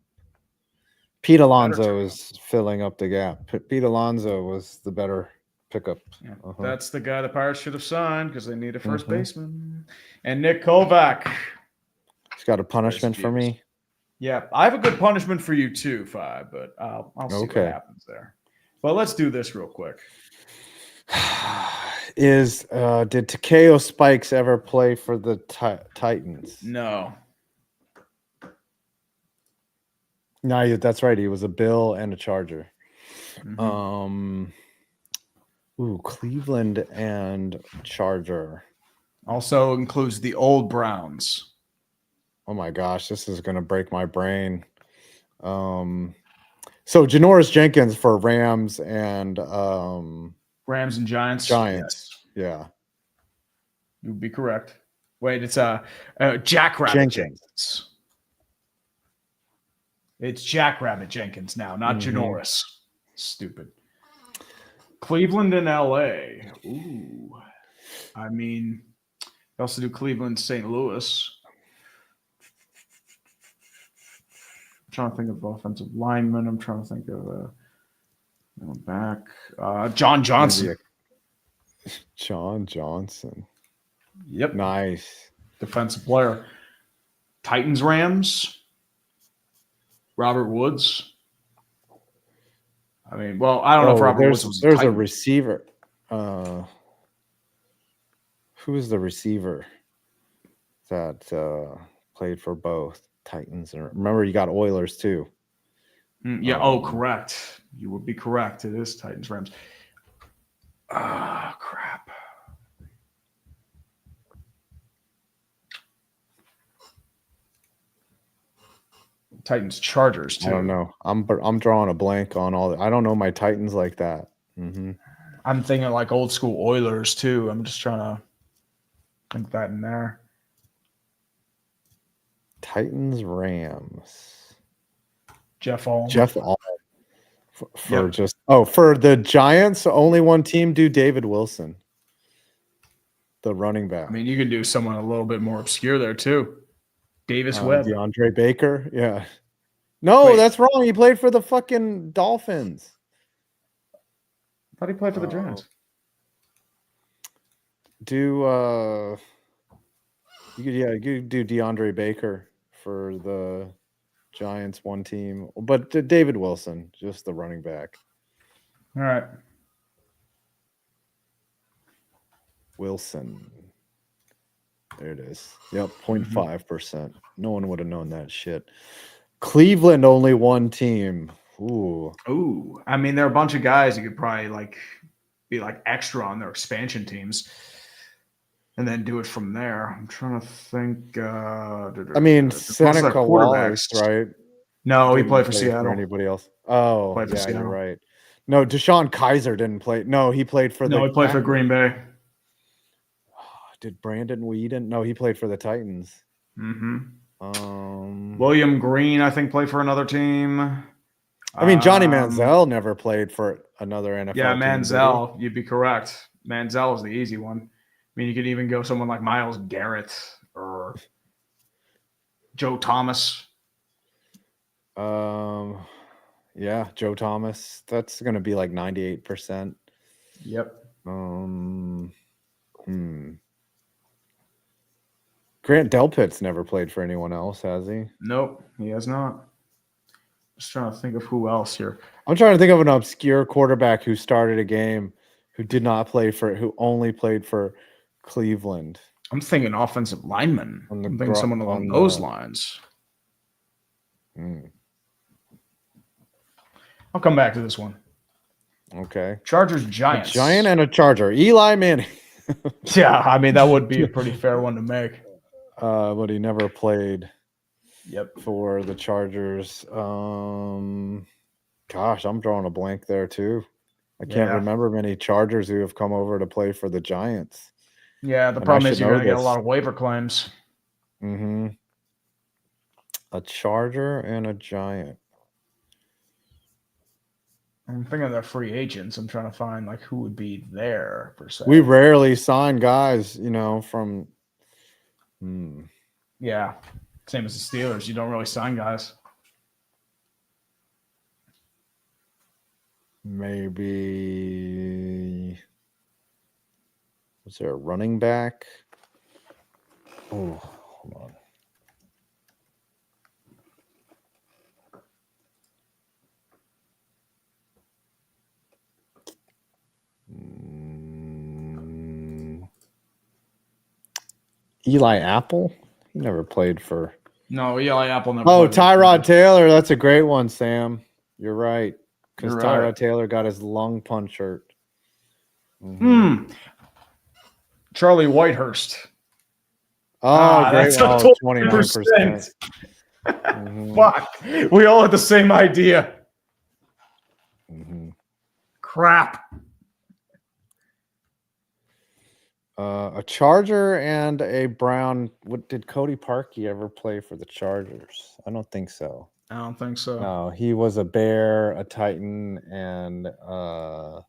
Pete Alonso is filling up the gap. Pete Alonso was the better pickup. Yeah, that's the guy the Pirates should have signed because they need a first baseman. And Nick Kovac. He's got a punishment for me. Yeah, I have a good punishment for you too, Fi, but I'll see what happens there. But let's do this real quick. Did Takeo Spikes ever play for the Titans? No. No, that's right. He was a Bill and a Charger. Cleveland and Charger. Also includes the old Browns. Oh my gosh, this is gonna break my brain. So Janoris Jenkins for Rams and Rams and Giants. Giants. Yes. Yeah. You would be correct. Wait, it's Jackrabbit Jenkins. It's Jackrabbit Jenkins now, not Janoris. Stupid. Cleveland and LA. Ooh. I mean, they also do Cleveland, St. Louis. I'm trying to think of offensive linemen. I'm trying to think of back. John Johnson. John Johnson. Yep. Nice. Defensive player. Titans, Rams. Robert Woods. I mean, well, I don't know if Robert Woods was there's a receiver. Who is the receiver that played for both Titans? And remember, you got Oilers too. Yeah. Correct. You would be correct. It is Titans, Rams. Ah, crap. Titans, Chargers too. I don't know. I'm drawing a blank on all. I don't know my Titans like that. I'm thinking like old school Oilers too. I'm just trying to think that in there. Titans, Rams. Jeff All. For for the Giants, only one team do David Wilson, the running back. I mean, you can do someone a little bit more obscure there too. Davis Webb. DeAndre Baker. Yeah. No, Wait. that's wrong. He played for the fucking Dolphins. I thought he played for the Giants. You could do DeAndre Baker for the Giants one team, but David Wilson, just the running back. All right. Wilson. There it is. Yep, 0.5%. No one would have known that shit. Cleveland, only one team. Ooh. I mean, there are a bunch of guys you could probably like be like extra on their expansion teams and then do it from there. I'm trying to think. I mean, Seneca Wallace, right? No, he played for Seattle. For anybody else? Oh, Played for yeah, Seattle. you're right. No, Deshaun Kaiser didn't play. No, he played for he played for Green Bay. Did Brandon Weeden? No, he played for the Titans. William Green, I think, played for another team. I mean, Johnny Manziel never played for another NFL Yeah, team, Manziel, you'd be correct. Manziel is the easy one. I mean, you could even go someone like Myles Garrett or Joe Thomas. Yeah, Joe Thomas. That's going to be like 98%. Yep. Grant Delpit's never played for anyone else, has he? Nope, he has not. Just trying to think of who else here. I'm trying to think of an obscure quarterback who started a game who did not play for, who only played for Cleveland. I'm thinking offensive lineman. I'm thinking someone along those lines. I'll come back to this one. Okay. Chargers, Giants. A Giant and a Charger. Eli Manning. Yeah, I mean, that would be a pretty fair one to make. But he never played. Yep. For the Chargers. Gosh, I'm drawing a blank there too. I can't remember many Chargers who have come over to play for the Giants. Yeah, the problem is you're going to get a lot of waiver claims. A Charger and a Giant. I'm thinking they're free agents. I'm trying to find like who would be there per se. We rarely sign guys, from. Yeah, same as the Steelers. You don't really sign guys. Maybe. Was there a running back? Oh, hold on. Eli Apple? He never played for. No, Eli Apple never. Oh, Tyrod Taylor. That's a great one, Sam. You're right. Because Tyrod Taylor got his lung punctured. Charlie Whitehurst. Oh, great. That's a 29%. Fuck. We all had the same idea. Crap. A Charger and a Brown. What did Cody Parkey ever play for the Chargers? I don't think so. I don't think so. No, he was a Bear, a Titan, and a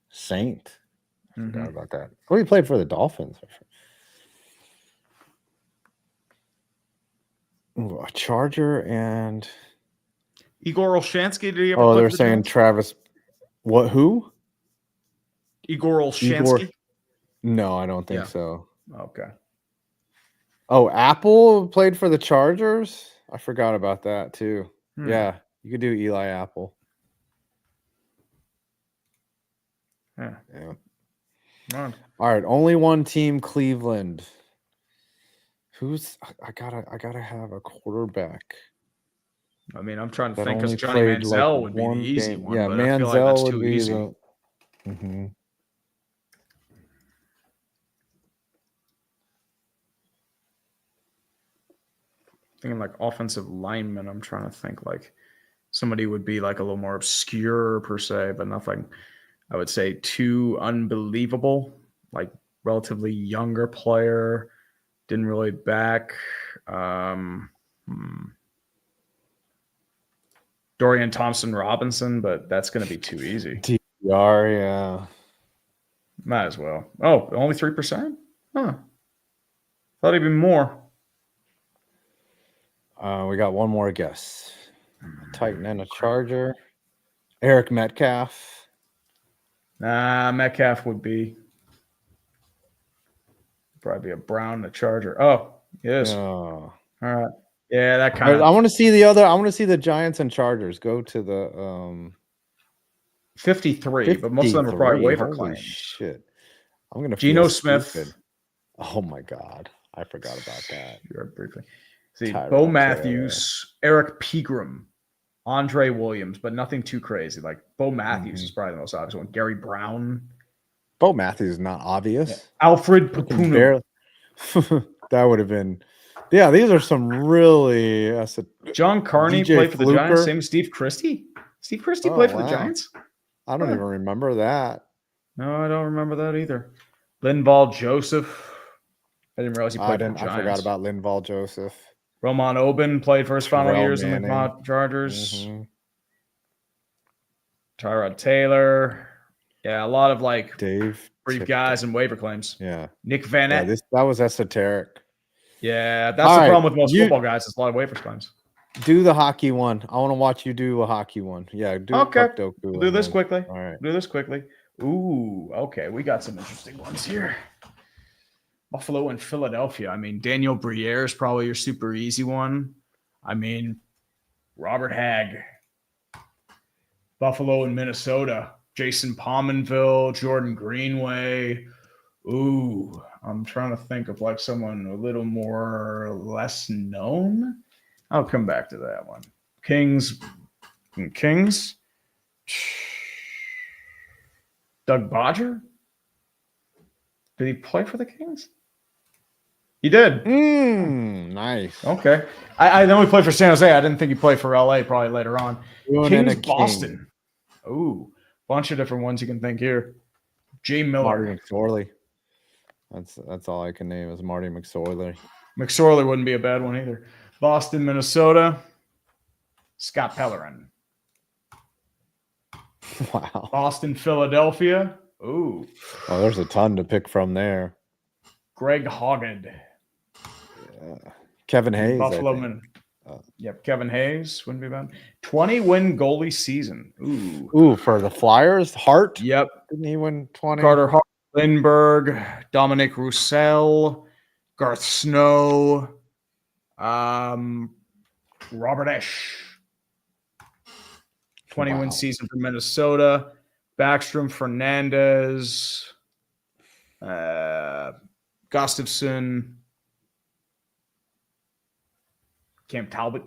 Saint. I forgot about that. Oh, he played for the Dolphins. Ooh, a Charger and Igor Olshansky. Did he ever? Oh, they're saying Travis. What? Who? Igor Olshansky. No, I don't think so. Okay. Oh, Apple played for the Chargers? I forgot about that too. Yeah, you could do Eli Apple. Yeah. All right, only one team, Cleveland. Who's I gotta have a quarterback. I mean, I'm trying to think because Johnny Manziel would be the easy one. Yeah, but Manziel I feel like that's would too be easy. thinking like offensive lineman. I'm trying to think like somebody would be like a little more obscure per se, but nothing I would say too unbelievable. Like relatively younger player, didn't really back. Dorian Thompson Robinson, but that's going to be too easy. TR, yeah. Might as well. Oh, only 3%? Huh. Thought it'd be more. We got one more guess. A Titan and a Charger. Eric Metcalf. Nah, Metcalf would be probably a Brown and a Charger. Oh, yes. Oh. All right. Yeah, that kind of. I want to see the other. I want to see the Giants and Chargers. Go to the 53, but most of them are probably waiver Holy claims. shit! I'm gonna Geno feel Smith. stupid. Oh my god, I forgot about that. Briefly. See, Tyrod Bo Matthews, Eric Pegram, Andre Williams, but nothing too crazy. Like Bo Matthews is probably the most obvious one. Gary Brown. Bo Matthews is not obvious. Yeah. Alfred Papuno. That would have been. Yeah, these are some really. John Carney DJ played for the Fluker. Giants. Same as Steve Christie. Steve Christie played for the Giants. I don't even remember that. No, I don't remember that either. Linval Joseph. I didn't realize he played for the Giants. I forgot about Linval Joseph. Roman Oben played for his final Terrell years Manning. in the Chargers. Mm-hmm. Tyrod Taylor. Yeah, a lot of like Dave brief guys and waiver claims. Yeah. Nick Van Yeah, that was esoteric. Yeah, that's the problem with most football guys. It's a lot of waiver claims. Do the hockey one. I want to watch you do a hockey one. Yeah, do okay. We'll do this quickly. All right. Do this quickly. Ooh, okay. We got some interesting ones here. Buffalo and Philadelphia. I mean, Daniel Briere is probably your super easy one. I mean, Robert Hagg. Buffalo and Minnesota. Jason Pominville, Jordan Greenway. Ooh, I'm trying to think of like someone a little more less known. I'll come back to that one. Kings. Doug Bodger? Did he play for the Kings? He did. Nice. Okay. I know he played for San Jose. I didn't think he played for LA probably later on. Kings, Boston. Ooh, bunch of different ones you can think here. Jay Miller. Marty McSorley. That's all I can name is Marty McSorley. McSorley wouldn't be a bad one either. Boston, Minnesota. Scott Pellerin. Wow. Boston, Philadelphia. Ooh. Oh, there's a ton to pick from there. Greg Hoggard. Kevin Hayes. Buffalo. Yep, Kevin Hayes wouldn't be bad. 20-win goalie season. Ooh, for the Flyers, Hart. Yep. Didn't he win 20? Carter Hart, Lindbergh, Dominic Roussel, Garth Snow, Robert Esch. 20-win season for Minnesota. Backstrom, Fernandez, Gustafson, Cam Talbot,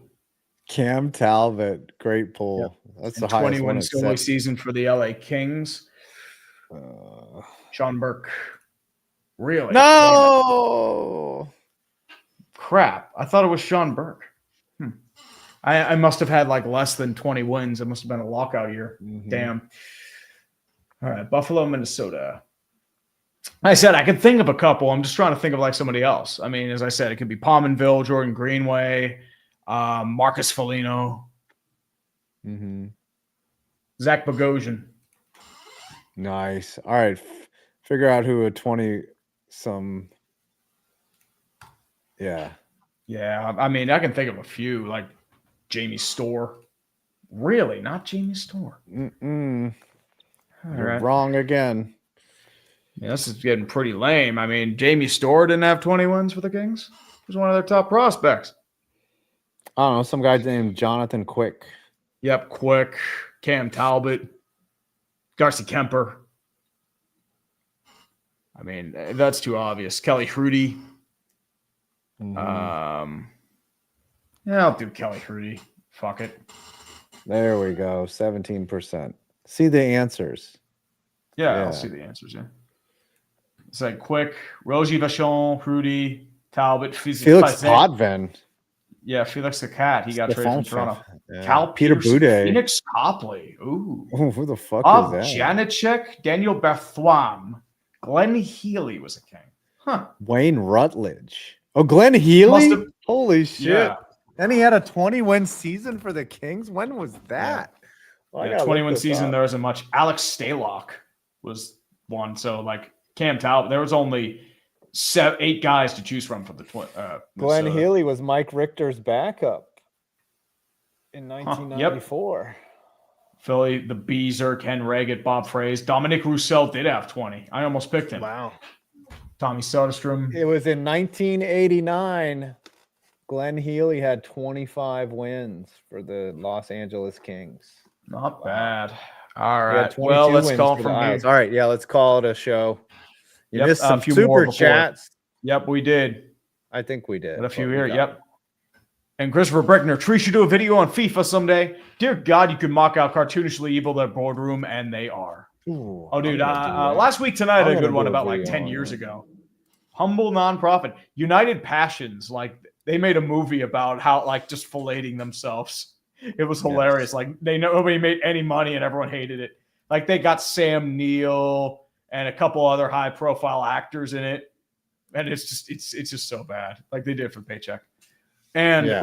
great pull. Yep. That's and the highest 20-win goalie season for the LA Kings. Sean Burke. Really? No. Crap. I thought it was Sean Burke. I must have had like less than 20 wins. It must have been a lockout year. Mm-hmm. Damn. All right. Buffalo, Minnesota. I said I could think of a couple. I'm just trying to think of like somebody else. I mean, as I said, it could be Pominville, Jordan Greenway, Marcus Foligno, Zach Bogosian. Nice. All right. Figure out who a 20-some. Yeah. Yeah. I mean, I can think of a few, like Jamie Storr. Really? Not Jamie Storr. You're wrong again. Yeah, this is getting pretty lame. I mean, Jamie Storr didn't have 20 wins for the Kings. He was one of their top prospects. I don't know. Some guy named Jonathan Quick. Yep, Quick. Cam Talbot. Darcy Kemper. I mean, that's too obvious. Kelly Hrudey. Yeah, I'll do Kelly Hrudey. Fuck it. There we go. 17%. See the answers. Yeah, I'll see the answers, yeah. It's like Quick, Rogie Vachon, Hrudey, Talbot, Felix Potvin. Yeah, Felix the Cat. He got traded from Toronto. Yeah. Cal Peter Pierce, Boudet. Phoenix Copley. Ooh. Oh, who the fuck Bob is that? Janicek, Daniel Berthwam, Glenn Healy was a king. Huh. Wayne Rutledge. Oh, Glenn Healy? have- Holy shit. Yeah. And he had a 20-win season for the Kings. When was that? Well, I Yeah, gotta look 21 this season, up. there isn't much. Alex Stalock was one. So, like, Cam Talbot, there was only 8 guys to choose from for the Glenn Minnesota. Healy was Mike Richter's backup in 1994. Philly, the Beezer, Ken Reggett, Bob Fraze. Dominic Roussel did have 20. I almost picked him. Wow. Tommy Soderstrom. It was in 1989. Glenn Healy had 25 wins for the Los Angeles Kings. Not bad. All He had right. 22 Well, let's wins call for from the here. Isles. All right, yeah, let's call it a show. You Yep, missed a some few more super before. chats. Yep, we did. I think we did. Got a few but we here. got Yep. And Christopher Brickner, Tree should do a video on FIFA someday. Dear God, you can mock out cartoonishly evil their boardroom, and they are. it. Ooh, Oh, dude. I'm gonna do that. Last week tonight, I I'm had a gonna good one do a about like video 10 on years that. ago. Humble nonprofit. United Passions. Like, they made a movie about how, like, just filleting themselves. It was hilarious. Yes. Like, nobody made any money, and everyone hated it. Like, they got Sam Neill and a couple other high-profile actors in it. And it's just so bad. Like, they did it for the paycheck. And Yeah.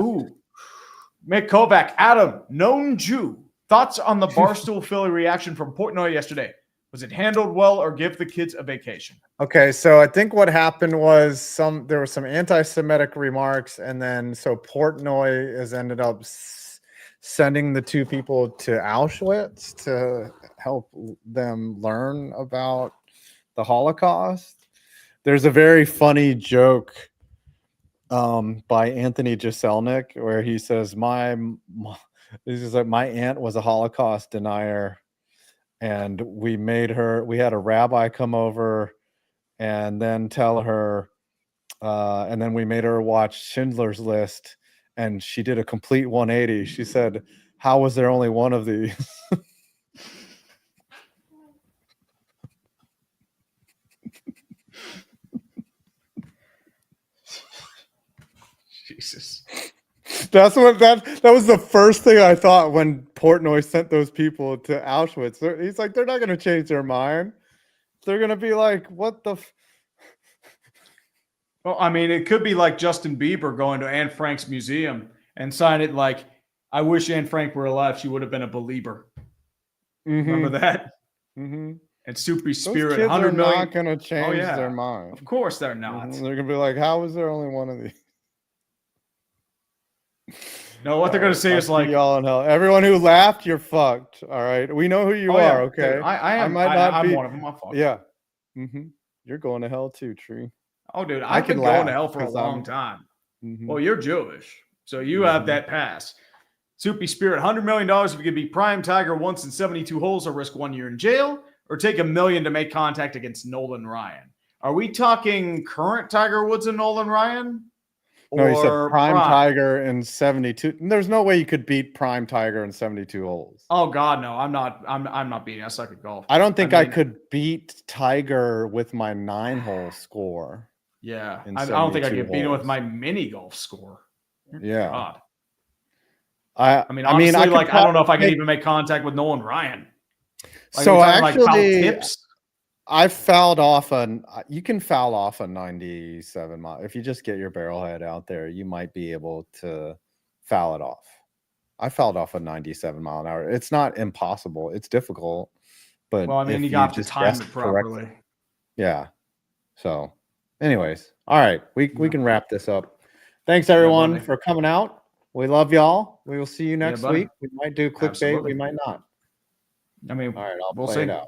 Mick Kovac, Adam, known Jew. Thoughts on the Barstool Philly reaction from Portnoy yesterday? Was it handled well, or give the kids a vacation? Okay, so I think what happened was there were some anti-Semitic remarks, and then so Portnoy has ended up sending the 2 people to Auschwitz to help them learn about the Holocaust. There's a very funny joke by Anthony Jeselnik where he says, my aunt was a Holocaust denier, and we had a rabbi come over and then tell her, and then we made her watch Schindler's List, and she did a complete 180. She said, how was there only one of these? Jesus. That's what that was the first thing I thought when Portnoy sent those people to Auschwitz. He's like, they're not going to change their mind. They're going to be like, what the Well, I mean, it could be like Justin Bieber going to Anne Frank's museum and sign it like, I wish Anne Frank were alive. She would have been a believer. Remember that? Mm-hmm. And Soupy Those Spirit, kids 100 are million. not going to change yeah. their mind. Of course they're not. They're going to be like, how is there only one of these? No, what they're going to say is like, y'all in hell. Everyone who laughed, you're fucked. All right. We know who you yeah, are. Okay. dude, I am. I'm one of them. I'm fucked. Yeah. You're going to hell too, Tree. Oh, dude, I I've been can going laugh to hell for a 'cause long I'm- time. Mhm. Well, you're Jewish, so you have that pass. Soupy Spirit, $100 million if you could be prime Tiger once in 72 holes or risk 1 year in jail, or take $1 million to make contact against Nolan Ryan. Are we talking current Tiger Woods and Nolan Ryan? No, you said Or prime Tiger in 72. There's no way you could beat prime Tiger in 72 holes. Oh God, no! I'm not beating. I suck at golf. I don't think I mean, could beat Tiger with my 9-hole score. Yeah, in I don't think I 72 could beat him with holes. my mini golf score. Yeah. God. I mean, honestly, I could like I don't know if I probably can even make contact with Nolan Ryan. Like, So we're talking, like, foul actually, tips. I fouled off you can foul off a 97 mile. If you just get your barrel head out there, you might be able to foul it off. I fouled off a 97 mile an hour. It's not impossible. It's difficult, but Well, I mean, if you got to just time rest it properly. correctly- Yeah. So anyways, all right, we can wrap this up. Thanks everyone buddy. for coming out. We love y'all. We will see you next buddy. week. We might do clickbait. Absolutely. We might not. I mean, All right, I'll we'll play see. it out.